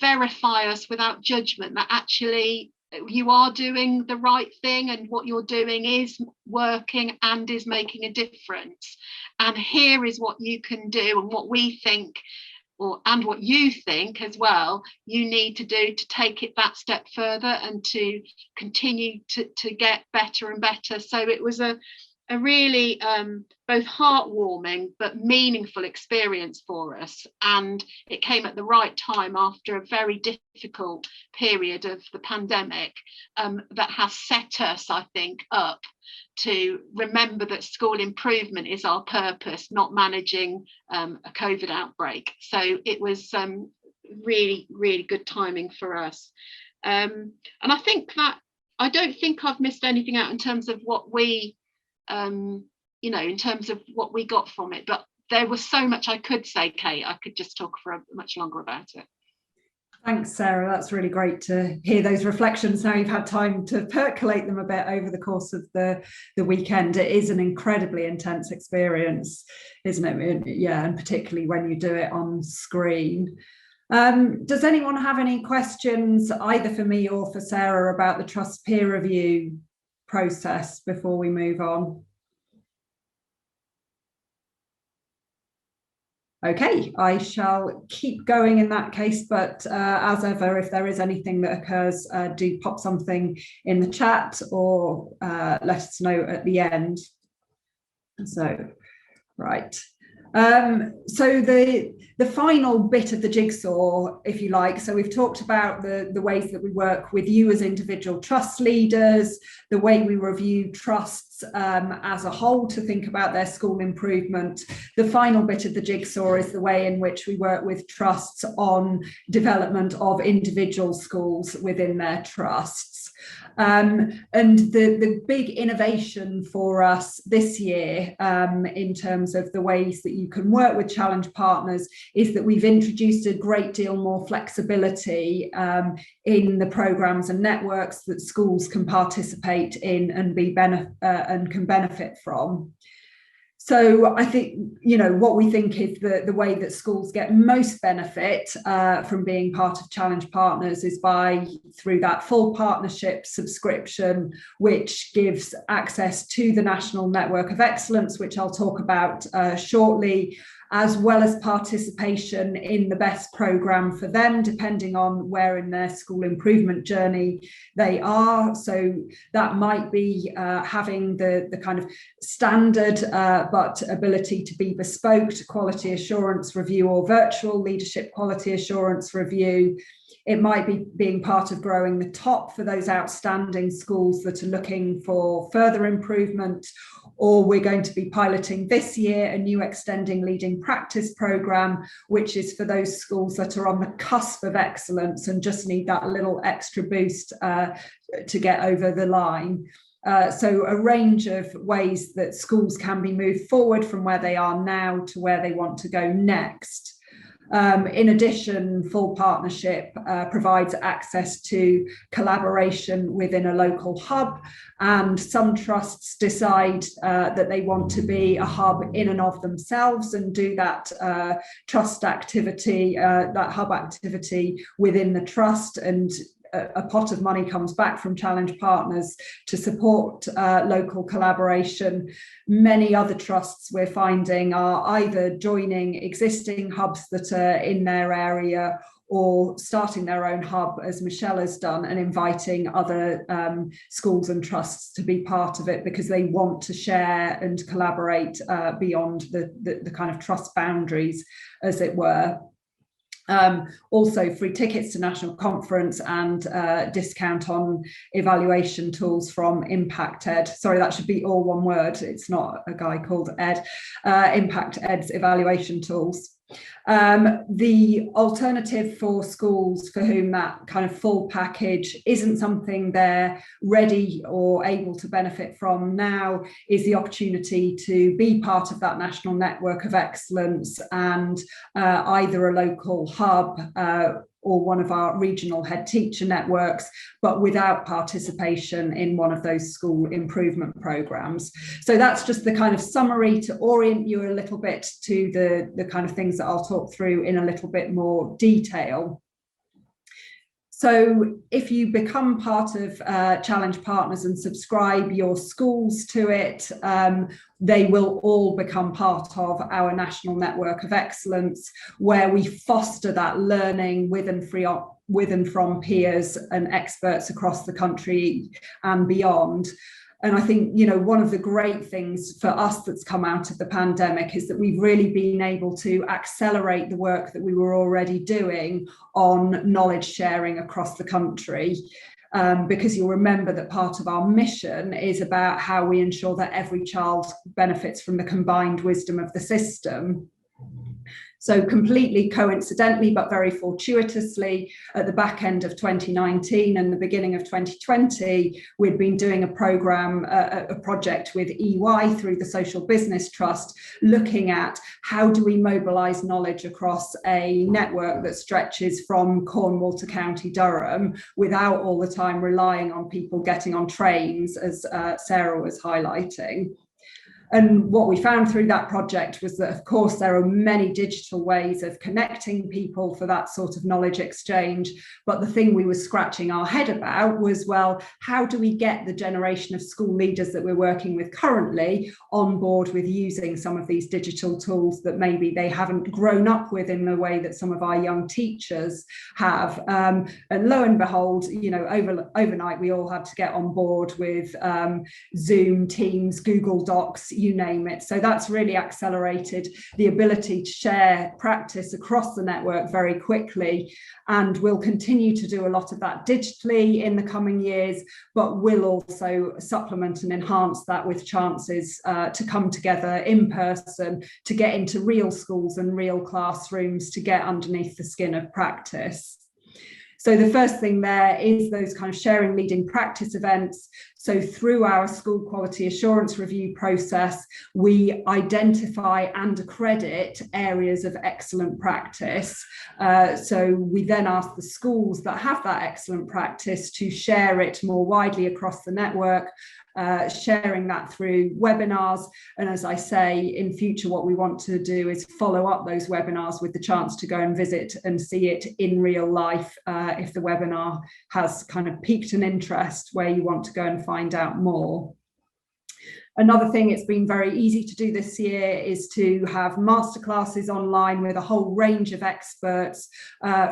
verify us without judgment that actually you are doing the right thing and what you're doing is working and is making a difference. And here is what you can do and what we think, and what you think as well, you need to do to take it that step further and to continue to get better and better. So it was a really both heartwarming but meaningful experience for us, and it came at the right time after a very difficult period of the pandemic that has set us, I think, up to remember that school improvement is our purpose, not managing a COVID outbreak. So it was really, really good timing for us. And I think that I don't think I've missed anything out in terms of what we in terms of what we got from it, but there was so much I could say, Kate. I could just talk for much longer about it. Thanks, Sarah. That's really great to hear those reflections. Now you've had time to percolate them a bit over the course of the weekend. It is an incredibly intense experience, isn't it? Yeah, and particularly when you do it on screen. Does anyone have any questions, either for me or for Sarah, about the Trust peer review process before we move on? Okay, I shall keep going in that case, but as ever, if there is anything that occurs, do pop something in the chat or let us know at the end. So, right. So the final bit of the jigsaw, if you like, so we've talked about the ways that we work with you as individual trust leaders, the way we review trusts as a whole to think about their school improvement. The final bit of the jigsaw is the way in which we work with trusts on development of individual schools within their trusts. And the big innovation for us this year in terms of the ways that you can work with challenge partners is that we've introduced a great deal more flexibility in the programs and networks that schools can participate in and can benefit from. So I think, what we think is the way that schools get most benefit from being part of Challenge Partners is through that full partnership subscription, which gives access to the National Network of Excellence, which I'll talk about shortly, as well as participation in the best programme for them, depending on where in their school improvement journey they are. So that might be having the kind of standard but ability to be bespoke to quality assurance review or virtual leadership quality assurance review. It might be being part of growing the top for those outstanding schools that are looking for further improvement, or we're going to be piloting this year a new extending leading practice programme, which is for those schools that are on the cusp of excellence and just need that little extra boost to get over the line. So a range of ways that schools can be moved forward from where they are now to where they want to go next. In addition, full partnership provides access to collaboration within a local hub, and some trusts decide that they want to be a hub in and of themselves and do that trust activity, that hub activity within the trust, and a pot of money comes back from Challenge Partners to support local collaboration. Many other trusts we're finding are either joining existing hubs that are in their area or starting their own hub, as Michelle has done, and inviting other schools and trusts to be part of it because they want to share and collaborate beyond the kind of trust boundaries, as it were. Also free tickets to national conference and discount on evaluation tools from Impact Ed. Sorry, that should be all one word. It's not a guy called Ed. Impact Ed's evaluation tools. The alternative for schools for whom that kind of full package isn't something they're ready or able to benefit from now is the opportunity to be part of that national network of excellence and either a local hub or one of our regional head teacher networks, but without participation in one of those school improvement programs. So that's just the kind of summary to orient you a little bit to the kind of things that I'll talk through in a little bit more detail. So if you become part of Challenge Partners and subscribe your schools to it, they will all become part of our national network of excellence, where we foster that learning with and from peers and experts across the country and beyond. And I think, you know, one of the great things for us that's come out of the pandemic is that we've really been able to accelerate the work that we were already doing on knowledge sharing across the country. Because you'll remember that part of our mission is about how we ensure that every child benefits from the combined wisdom of the system. So completely coincidentally, but very fortuitously, at the back end of 2019 and the beginning of 2020, we'd been doing a project with EY through the Social Business Trust, looking at how do we mobilise knowledge across a network that stretches from Cornwall to County Durham without all the time relying on people getting on trains, as Sarah was highlighting. And what we found through that project was that, of course, there are many digital ways of connecting people for that sort of knowledge exchange. But the thing we were scratching our head about was, well, how do we get the generation of school leaders that we're working with currently on board with using some of these digital tools that maybe they haven't grown up with in the way that some of our young teachers have. And lo and behold, you know, overnight, we all had to get on board with Zoom, Teams, Google Docs, you name it. So that's really accelerated the ability to share practice across the network very quickly. And we'll continue to do a lot of that digitally in the coming years, but we'll also supplement and enhance that with chances to come together in person, to get into real schools and real classrooms, to get underneath the skin of practice. So the first thing there is those kind of sharing leading practice events. So through our school quality assurance review process, we identify and accredit areas of excellent practice. So we then ask the schools that have that excellent practice to share it more widely across the network, sharing that through webinars. And as I say, in future, what we want to do is follow up those webinars with the chance to go and visit and see it in real life if the webinar has kind of piqued an interest where you want to go and find out more. Another thing, it's been very easy to do this year is to have masterclasses online with a whole range of experts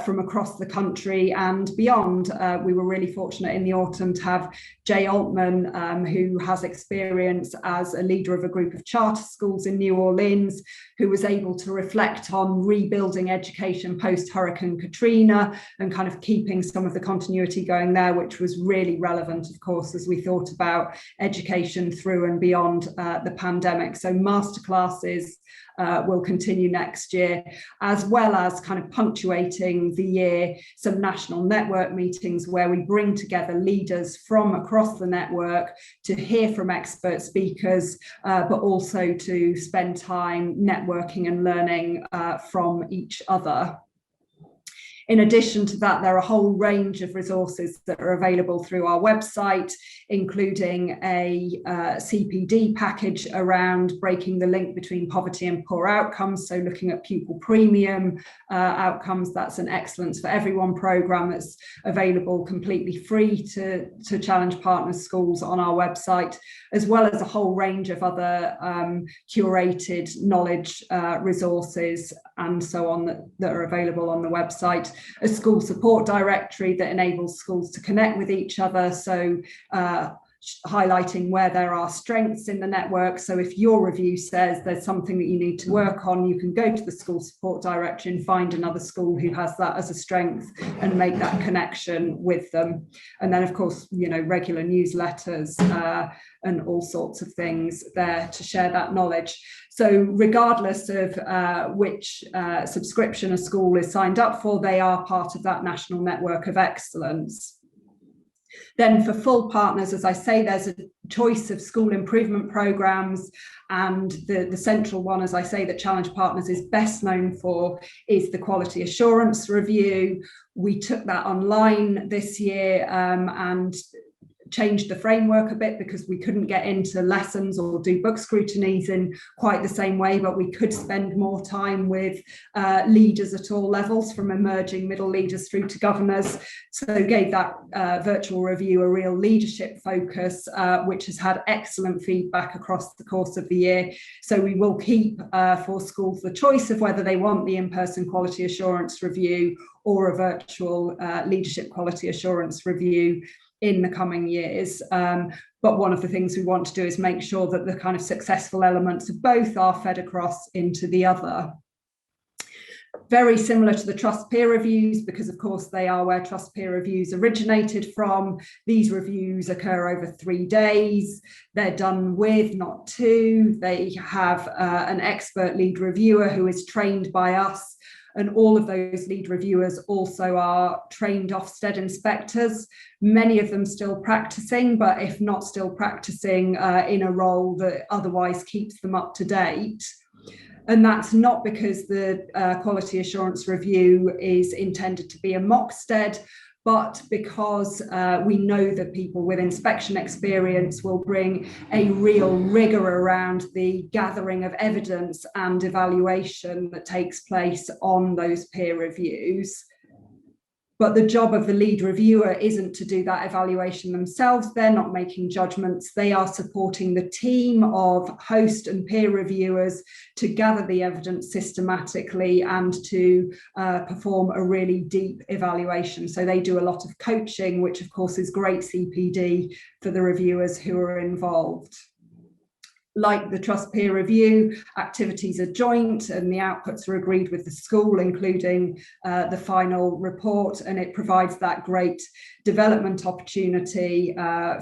from across the country and beyond. We were really fortunate in the autumn to have Jay Altman, who has experience as a leader of a group of charter schools in New Orleans, who was able to reflect on rebuilding education post-Hurricane Katrina and kind of keeping some of the continuity going there, which was really relevant, of course, as we thought about education through and beyond the pandemic. So masterclasses will continue next year, as well as kind of punctuating the year, some national network meetings where we bring together leaders from across the network to hear from expert speakers, but also to spend time networking and learning from each other. In addition to that, there are a whole range of resources that are available through our website, including a CPD package around breaking the link between poverty and poor outcomes. So looking at pupil premium outcomes, that's an Excellence for Everyone programme that's available completely free to Challenge Partners schools on our website, as well as a whole range of other curated knowledge resources and so on that are available on the website. A school support directory that enables schools to connect with each other. So highlighting where there are strengths in the network. So if your review says there's something that you need to work on, you can go to the school support directory and find another school who has that as a strength and make that connection with them. And then, of course, regular newsletters and all sorts of things there to share that knowledge. So regardless of which subscription a school is signed up for, they are part of that national network of excellence. Then for full partners, as I say, there's a choice of school improvement programmes, and the central one, as I say, that Challenge Partners is best known for is the Quality Assurance Review. We took that online this year and changed the framework a bit because we couldn't get into lessons or do book scrutinies in quite the same way, but we could spend more time with leaders at all levels, from emerging middle leaders through to governors. So gave that virtual review a real leadership focus, which has had excellent feedback across the course of the year. So we will keep for schools the choice of whether they want the in-person quality assurance review or a virtual leadership quality assurance review in the coming years. But one of the things we want to do is make sure that the kind of successful elements of both are fed across into the other. Very similar to the trust peer reviews, because of course they are where trust peer reviews originated from. These reviews occur over 3 days. They're done with, not to. They have an expert lead reviewer who is trained by us. And all of those lead reviewers also are trained Ofsted inspectors, many of them still practicing, but if not still practicing in a role that otherwise keeps them up to date. And that's not because the quality assurance review is intended to be a mockstead, but because we know that people with inspection experience will bring a real rigour around the gathering of evidence and evaluation that takes place on those peer reviews. But the job of the lead reviewer isn't to do that evaluation themselves. They're not making judgments. They are supporting the team of host and peer reviewers to gather the evidence systematically and to perform a really deep evaluation. So they do a lot of coaching, which of course is great CPD for the reviewers who are involved. Like the trust peer review, activities are joint and the outputs are agreed with the school, including the final report, and it provides that great development opportunity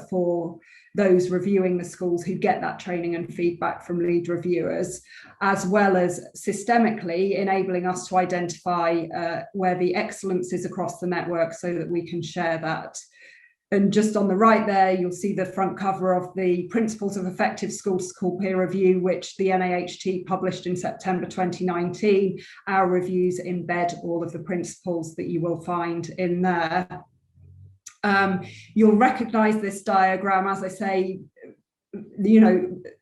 for those reviewing the schools who get that training and feedback from lead reviewers, as well as systemically enabling us to identify where the excellence is across the network so that we can share that. And just on the right there, you'll see the front cover of the Principles of Effective School-to-School Peer Review, which the NAHT published in September 2019. Our reviews embed all of the principles that you will find in there. You'll recognise this diagram, as I say,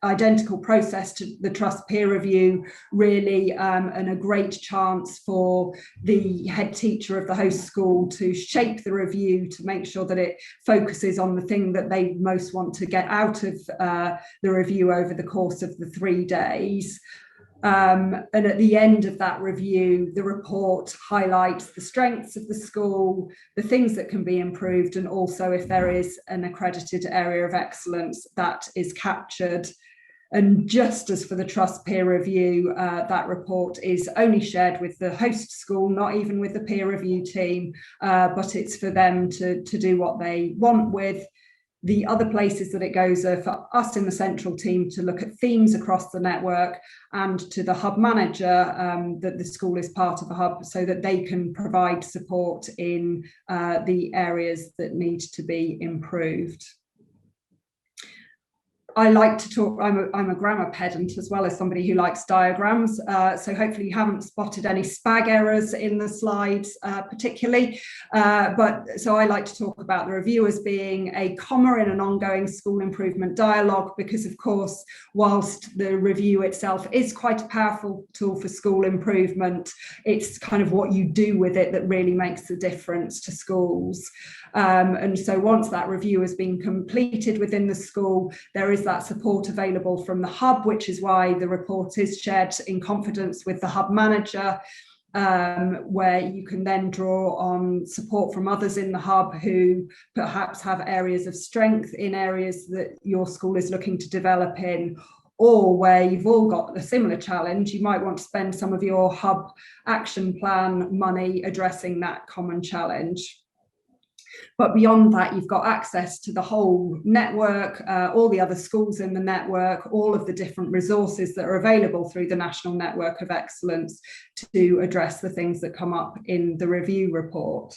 identical process to the trust peer review, really, and a great chance for the head teacher of the host school to shape the review to make sure that it focuses on the thing that they most want to get out of the review over the course of the 3 days. And at the end of that review, the report highlights the strengths of the school, the things that can be improved, and also if there is an accredited area of excellence that is captured. And just as for the trust peer review, that report is only shared with the host school, not even with the peer review team, but it's for them to do what they want with. The other places that it goes are for us in the central team to look at themes across the network, and to the hub manager that the school is part of a hub, so that they can provide support in the areas that need to be improved. I like to talk, I'm a grammar pedant as well as somebody who likes diagrams. So hopefully you haven't spotted any spag errors in the slides particularly. So I like to talk about the review as being a comma in an ongoing school improvement dialogue, because of course, whilst the review itself is quite a powerful tool for school improvement, it's kind of what you do with it that really makes the difference to schools. And so once that review has been completed within the school, there is that support available from the hub, which is why the report is shared in confidence with the hub manager. where you can then draw on support from others in the hub who perhaps have areas of strength in areas that your school is looking to develop in, or where you've all got a similar challenge, you might want to spend some of your hub action plan money addressing that common challenge. But beyond that, you've got access to the whole network, all the other schools in the network, all of the different resources that are available through the National Network of Excellence to address the things that come up in the review report.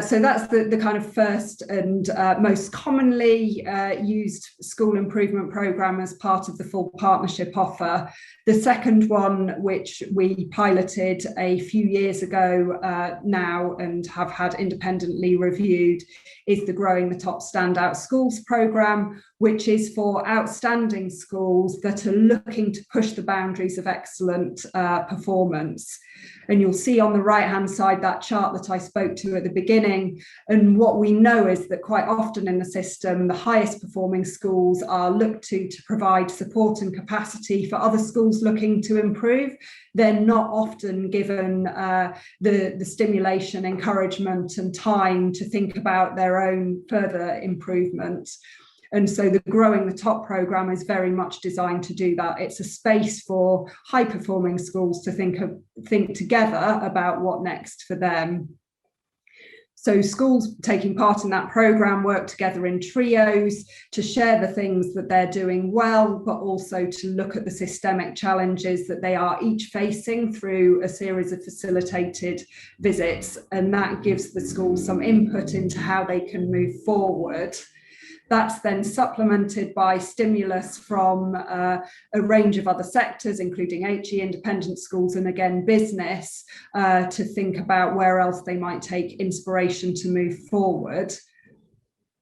So that's the kind of first and most commonly used school improvement programme as part of the full partnership offer. The second one, which we piloted a few years ago now and have had independently reviewed, is the Growing the Top Standout Schools programme, which is for outstanding schools that are looking to push the boundaries of excellent performance. And you'll see on the right-hand side that chart that I spoke to at the beginning. And what we know is that quite often in the system, the highest performing schools are looked to provide support and capacity for other schools looking to improve. They're not often given the stimulation, encouragement and time to think about their own further improvement. And so the Growing the Top programme is very much designed to do that. It's a space for high performing schools to think together about what next for them. So schools taking part in that programme work together in trios to share the things that they're doing well, but also to look at the systemic challenges that they are each facing through a series of facilitated visits. And that gives the schools some input into how they can move forward. That's then supplemented by stimulus from a range of other sectors, including HE, independent schools, and again, business, to think about where else they might take inspiration to move forward.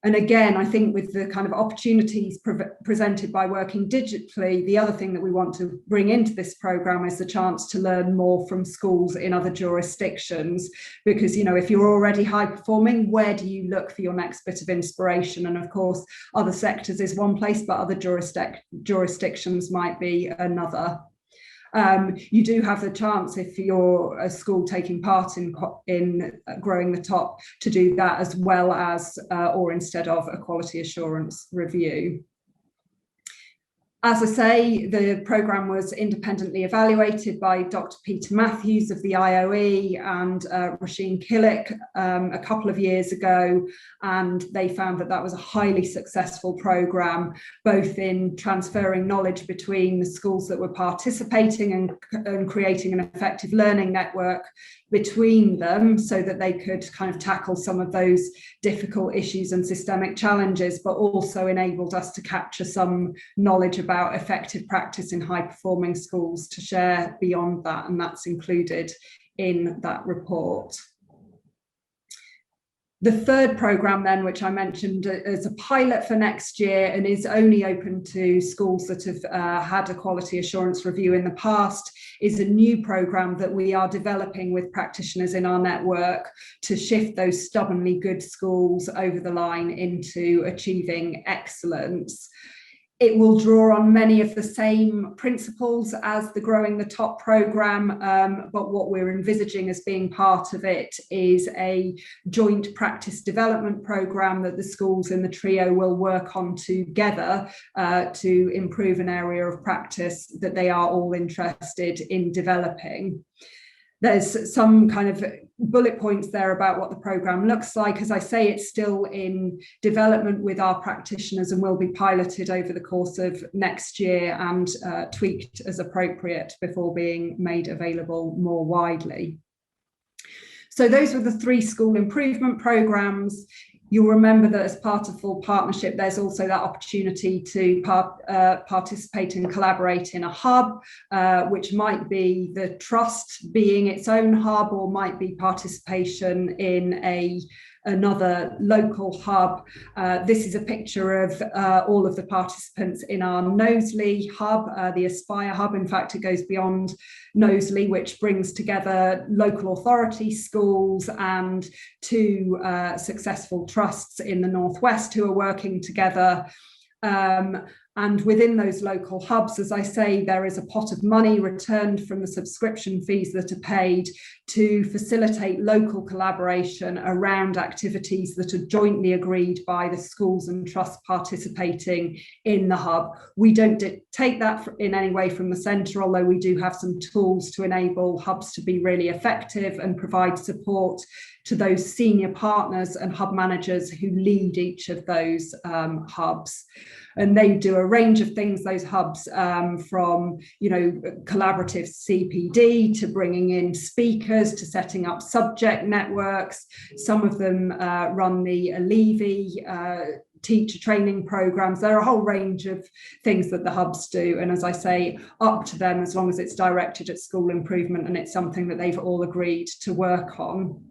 And again, I think with the kind of opportunities presented by working digitally, the other thing that we want to bring into this programme is the chance to learn more from schools in other jurisdictions. Because, you know, if you're already high performing, where do you look for your next bit of inspiration? And of course, other sectors is one place, but other jurisdictions might be another. You do have the chance, if you're a school taking part in Growing the Top, to do that as well as or instead of a quality assurance review. As I say, the programme was independently evaluated by Dr. Peter Matthews of the IOE and Roisin Killick a couple of years ago, and they found that that was a highly successful programme, both in transferring knowledge between the schools that were participating and creating an effective learning network between them so that they could kind of tackle some of those difficult issues and systemic challenges, but also enabled us to capture some knowledge about effective practice in high performing schools to share beyond that, and that's included in that report. The third programme then, which I mentioned as a pilot for next year and is only open to schools that have had a quality assurance review in the past, is a new programme that we are developing with practitioners in our network to shift those stubbornly good schools over the line into achieving excellence. It will draw on many of the same principles as the Growing the Top programme, but what we're envisaging as being part of it is a joint practice development programme that the schools in the trio will work on together to improve an area of practice that they are all interested in developing. There's some kind of bullet points there about what the programme looks like. As I say, it's still in development with our practitioners and will be piloted over the course of next year and tweaked as appropriate before being made available more widely. So those were the 3 school improvement programmes. You'll remember that as part of full partnership, there's also that opportunity to participate and collaborate in a hub, which might be the trust being its own hub, or might be participation in another local hub. This is a picture of all of the participants in our Knowsley hub, the Aspire hub. In fact, it goes beyond Knowsley, which brings together local authority schools and 2 successful trusts in the Northwest who are working together. And within those local hubs, as I say, there is a pot of money returned from the subscription fees that are paid to facilitate local collaboration around activities that are jointly agreed by the schools and trusts participating in the hub. We don't dictate that in any way from the centre, although we do have some tools to enable hubs to be really effective and provide support to those senior partners and hub managers who lead each of those hubs. And they do a range of things, those hubs, from, you know, collaborative CPD to bringing in speakers to setting up subject networks. Some of them run the Allevi teacher training programs. There are a whole range of things that the hubs do. And as I say, up to them, as long as it's directed at school improvement and it's something that they've all agreed to work on.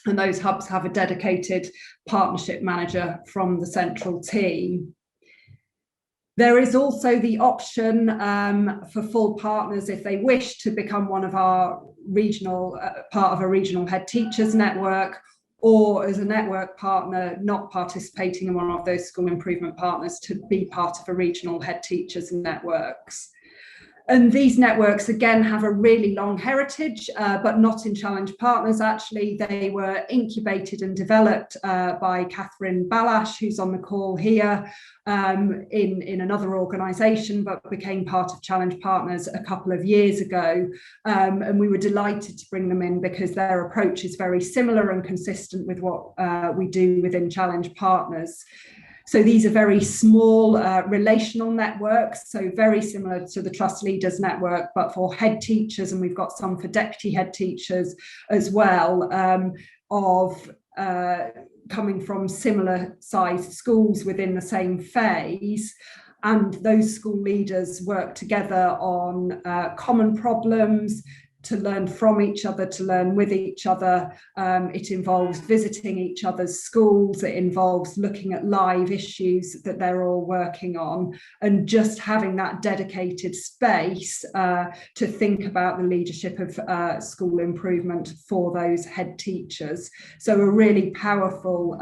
And those hubs have a dedicated partnership manager from the central team. There is also the option for full partners, if they wish, to become one of our regional, part of a regional head teachers network, or as a network partner not participating in one of those school improvement partners, to be part of a regional head teachers networks. And these networks, again, have a really long heritage, but not in Challenge Partners, actually. They were incubated and developed by Catherine Balash, who's on the call here, in another organisation, but became part of Challenge Partners a couple of years ago. And we were delighted to bring them in because their approach is very similar and consistent with what we do within Challenge Partners. So these are very small relational networks, so very similar to the Trust Leaders Network, but for head teachers, and we've got some for deputy head teachers as well, coming from similar sized schools within the same phase. And those school leaders work together on common problems, to learn from each other, to learn with each other. It involves visiting each other's schools. It involves looking at live issues that they're all working on, and just having that dedicated space to think about the leadership of school improvement for those head teachers. So a really powerful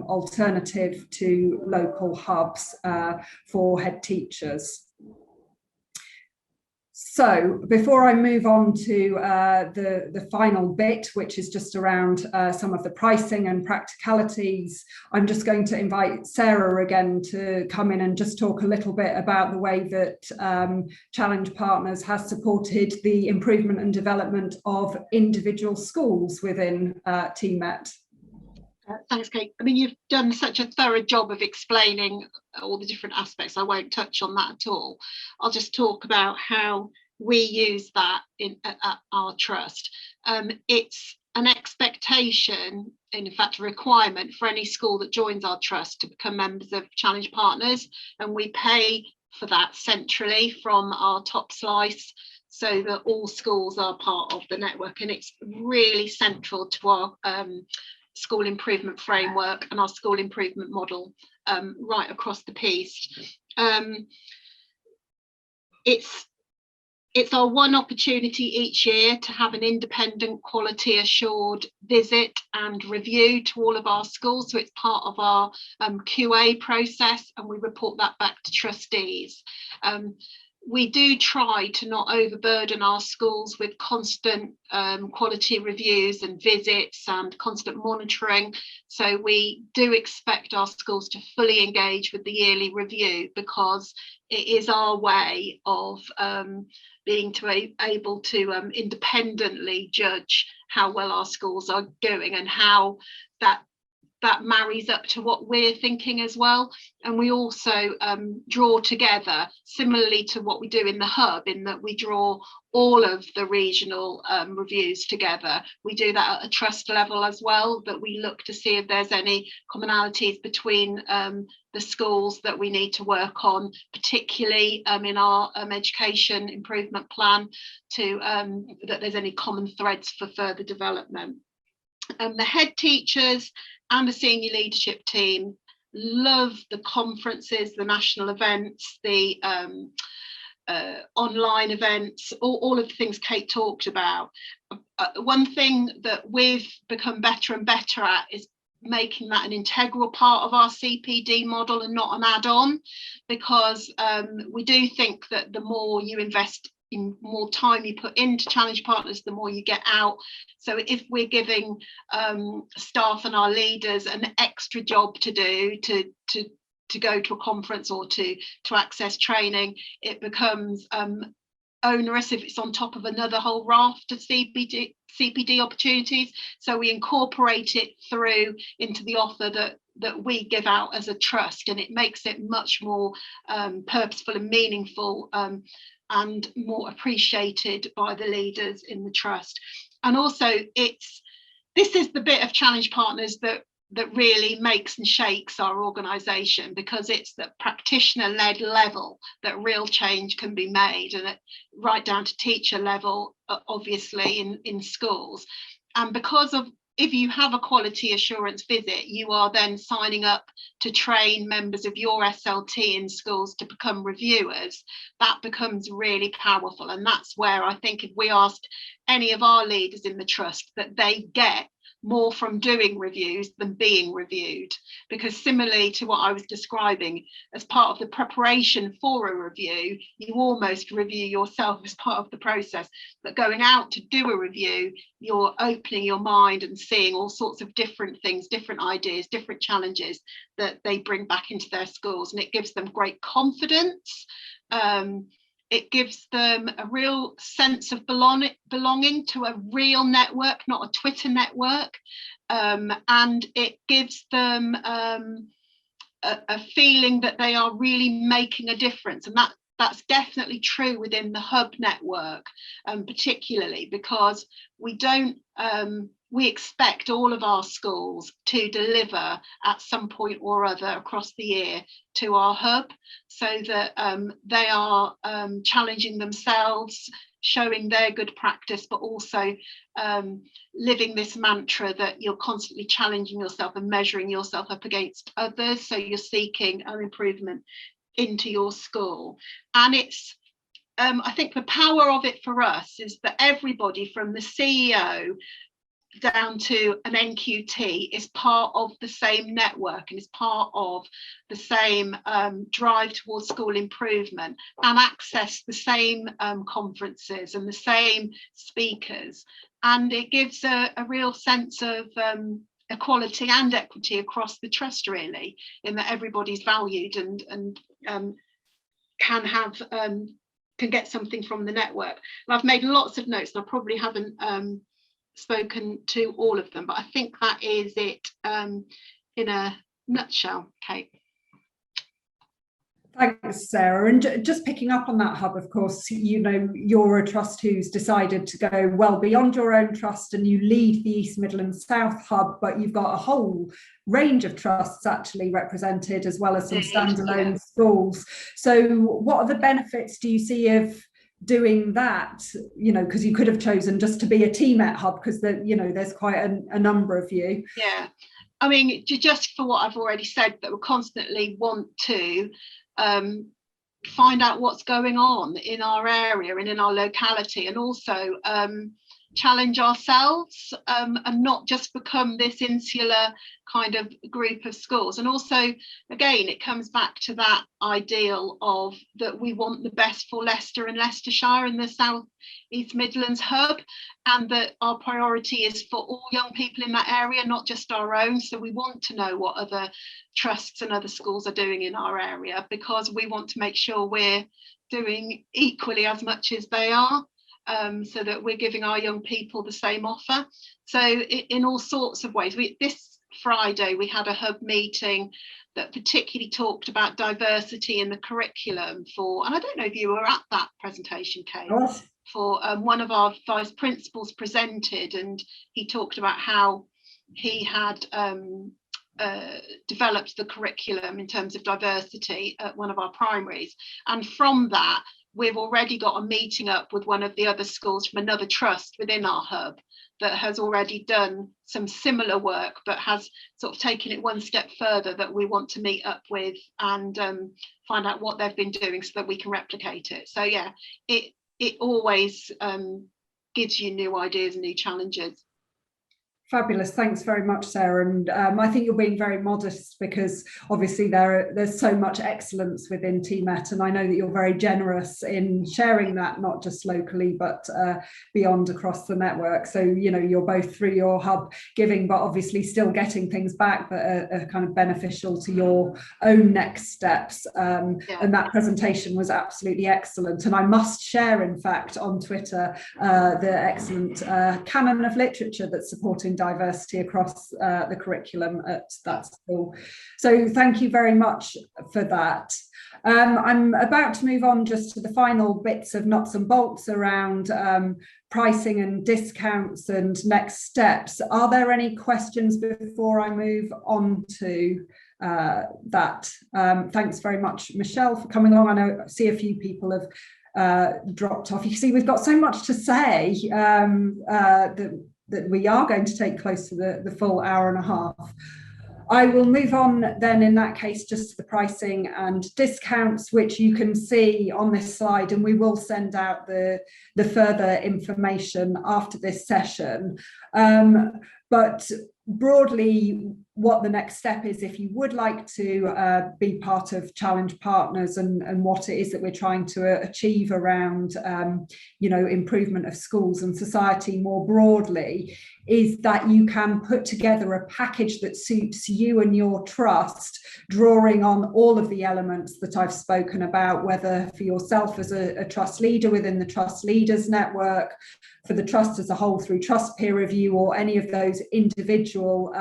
alternative to local hubs for head teachers. So before I move on to the final bit, which is just around some of the pricing and practicalities, I'm just going to invite Sarah again to come in and just talk a little bit about the way that Challenge Partners has supported the improvement and development of individual schools within TMET. Thanks, Kate. I mean, you've done such a thorough job of explaining all the different aspects. I won't touch on that at all. I'll just talk about how we use that at our trust. It's an expectation, in fact, a requirement for any school that joins our trust to become members of Challenge Partners, and we pay for that centrally from our top slice, so that all schools are part of the network, and it's really central to our school improvement framework and our school improvement model right across the piece. It's our one opportunity each year to have an independent, quality assured visit and review to all of our schools. So it's part of our QA process, and we report that back to trustees. We do try to not overburden our schools with constant quality reviews and visits and constant monitoring. So we do expect our schools to fully engage with the yearly review, because it is our way of being able to independently judge how well our schools are doing, and how that marries up to what we're thinking as well. And we also draw together, similarly to what we do in the hub, in that we draw all of the regional reviews together. We do that at a trust level as well, that we look to see if there's any commonalities between the schools that we need to work on, particularly in our education improvement plan, to that there's any common threads for further development. The head teachers and the senior leadership team love the conferences, the national events, the online events, all of the things Kate talked about. One thing that we've become better and better at is making that an integral part of our CPD model and not an add-on, because we do think that the more you invest in, more time you put into challenge partners, the more you get out. So if we're giving staff and our leaders an extra job to do to go to a conference or to access training, it becomes onerous if it's on top of another whole raft of CPD opportunities. So we incorporate it through into the offer that we give out as a trust, and it makes it much more purposeful and meaningful, and more appreciated by the leaders in the trust. And also this is the bit of challenge partners that really makes and shakes our organisation, because it's the practitioner-led level that real change can be made, and right down to teacher level, obviously in schools. And because of, if you have a quality assurance visit, you are then signing up to train members of your SLT in schools to become reviewers. That becomes really powerful, and that's where I think if we asked any of our leaders in the trust, that they get more from doing reviews than being reviewed, because similarly to what I was describing, as part of the preparation for a review, you almost review yourself as part of the process, but going out to do a review, you're opening your mind and seeing all sorts of different things, different ideas, different challenges that they bring back into their schools, and it gives them great confidence. It gives them a real sense of belonging to a real network, not a Twitter network. And it gives them a feeling that they are really making a difference. And that's definitely true within the hub network, particularly because we expect all of our schools to deliver at some point or other across the year to our hub, so that they are challenging themselves, showing their good practice, but also living this mantra that you're constantly challenging yourself and measuring yourself up against others. So you're seeking an improvement into your school. And it's I think the power of it for us is that everybody from the CEO down to an NQT is part of the same network and is part of the same drive towards school improvement, and access the same conferences and the same speakers. And it gives a real sense of equality and equity across the trust, really, in that everybody's valued and can get something from the network. And I've made lots of notes, and I probably haven't spoken to all of them, but I think that is it in a nutshell. Kate. Thanks, Sarah. And just picking up on that hub, of course, you know, you're a trust who's decided to go well beyond your own trust, and you lead the East Midlands South hub, but you've got a whole range of trusts actually represented, as well as some standalone schools. So what are the benefits do you see of doing that? You know, because you could have chosen just to be a TMET hub, because there's quite a number of you. Yeah, I mean, just for what I've already said, that we constantly want to find out what's going on in our area and in our locality, and also challenge ourselves and not just become this insular kind of group of schools. And also, again, it comes back to that ideal of that we want the best for Leicester and Leicestershire and the South East Midlands hub, and that our priority is for all young people in that area, not just our own. So we want to know what other trusts and other schools are doing in our area, because we want to make sure we're doing equally as much as they are. So that we're giving our young people the same offer. So in all sorts of ways. This Friday we had a hub meeting that particularly talked about diversity in the curriculum for, and I don't know if you were at that presentation, Kate, for one of our vice principals presented, and he talked about how he had developed the curriculum in terms of diversity at one of our primaries. And from that, we've already got a meeting up with one of the other schools from another trust within our hub that has already done some similar work, but has sort of taken it one step further, that we want to meet up with and find out what they've been doing so that we can replicate it. So yeah, it always gives you new ideas and new challenges. Fabulous. Thanks very much, Sarah. And I think you're being very modest, because obviously there's so much excellence within TMET, and I know that you're very generous in sharing that, not just locally, but beyond across the network. So, you know, you're both through your hub giving, but obviously still getting things back that are kind of beneficial to your own next steps. And that presentation was absolutely excellent. And I must share, in fact, on Twitter, the excellent canon of literature that's supporting diversity across the curriculum at that school. So thank you very much for that. I'm about to move on just to the final bits of nuts and bolts around pricing and discounts and next steps. Are there any questions before I move on to that? Thanks very much, Michelle, for coming along. I see a few people have dropped off. You see, we've got so much to say that we are going to take close to the full hour and a half. I will move on then, in that case, just to the pricing and discounts, which you can see on this slide, and we will send out the further information after this session. But broadly, what the next step is, if you would like to be part of Challenge Partners, and what it is that we're trying to achieve around you know, improvement of schools and society more broadly, is that you can put together a package that suits you and your trust, drawing on all of the elements that I've spoken about, whether for yourself as a trust leader within the Trust Leaders Network, for the trust as a whole through trust peer review, or any of those individual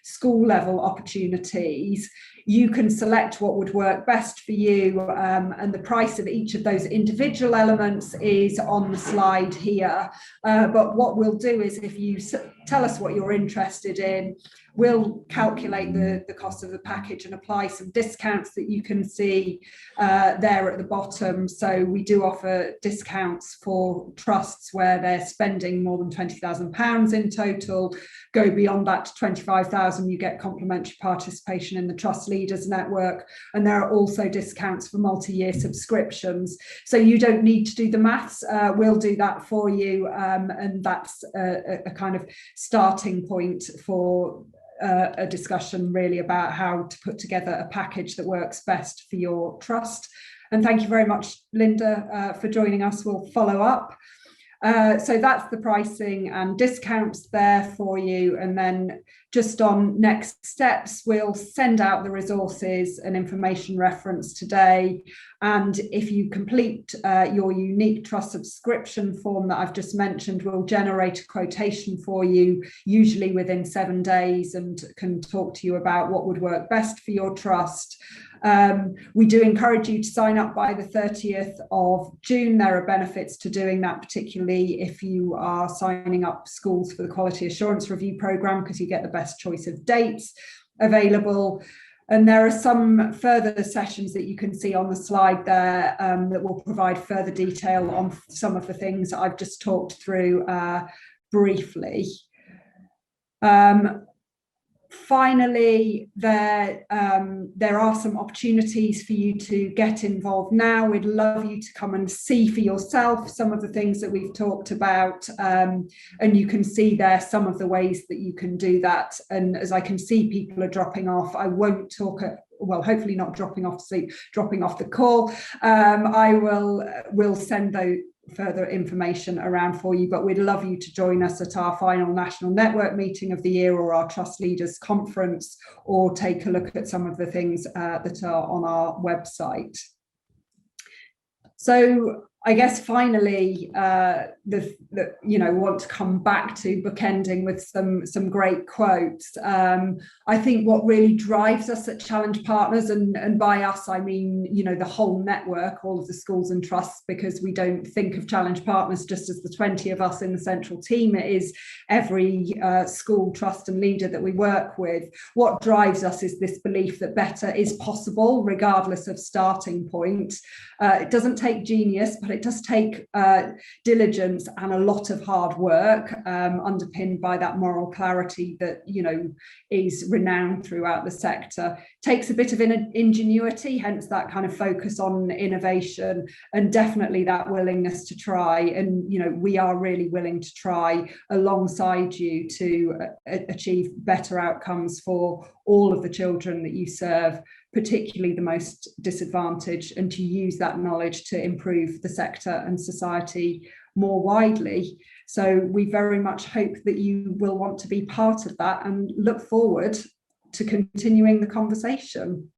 school level opportunities. You can select what would work best for you, and the price of each of those individual elements is on the slide here. But what we'll do is, if you tell us what you're interested in, we'll calculate the cost of the package and apply some discounts that you can see there at the bottom. So we do offer discounts for trusts where they're spending more than £20,000 in total. Go beyond that to 25,000, you get complimentary participation in the Trust Leaders Network. And there are also discounts for multi-year subscriptions. So you don't need to do the maths, we'll do that for you. And that's a kind of starting point for a discussion really about how to put together a package that works best for your trust. And thank you very much, Linda, for joining us. We'll follow up. So that's the pricing and discounts there for you. And then just on next steps, we'll send out the resources and information reference today. And if you complete your unique trust subscription form that I've just mentioned, we'll generate a quotation for you, usually within 7 days, and can talk to you about what would work best for your trust. We do encourage you to sign up by the 30th of June. There are benefits to doing that, particularly if you are signing up schools for the Quality Assurance Review programme, because you get the best choice of dates available. And there are some further sessions that you can see on the slide there that will provide further detail on some of the things I've just talked through briefly. Finally, there are some opportunities for you to get involved now. We'd love you to come and see for yourself some of the things that we've talked about, and you can see there some of the ways that you can do that. And as I can see people are dropping off, I won't talk well, hopefully not dropping off sleep, dropping off the call. I will send those further information around for you, but we'd love you to join us at our final national network meeting of the year, or our Trust Leaders Conference, or take a look at some of the things that are on our website. So I guess finally, want to come back to bookending with some great quotes. I think what really drives us at Challenge Partners, and by us I mean the whole network, all of the schools and trusts, because we don't think of Challenge Partners just as the 20 of us in the central team. It is every school, trust and leader that we work with. What drives us is this belief that better is possible, regardless of starting point. It doesn't take genius, but it does take diligence confidence and a lot of hard work, underpinned by that moral clarity that, you know, is renowned throughout the sector. Takes a bit of ingenuity, hence that kind of focus on innovation, and definitely that willingness to try. And, you know, we are really willing to try alongside you to achieve better outcomes for all of the children that you serve, particularly the most disadvantaged, and to use that knowledge to improve the sector and society more widely. So we very much hope that you will want to be part of that and look forward to continuing the conversation.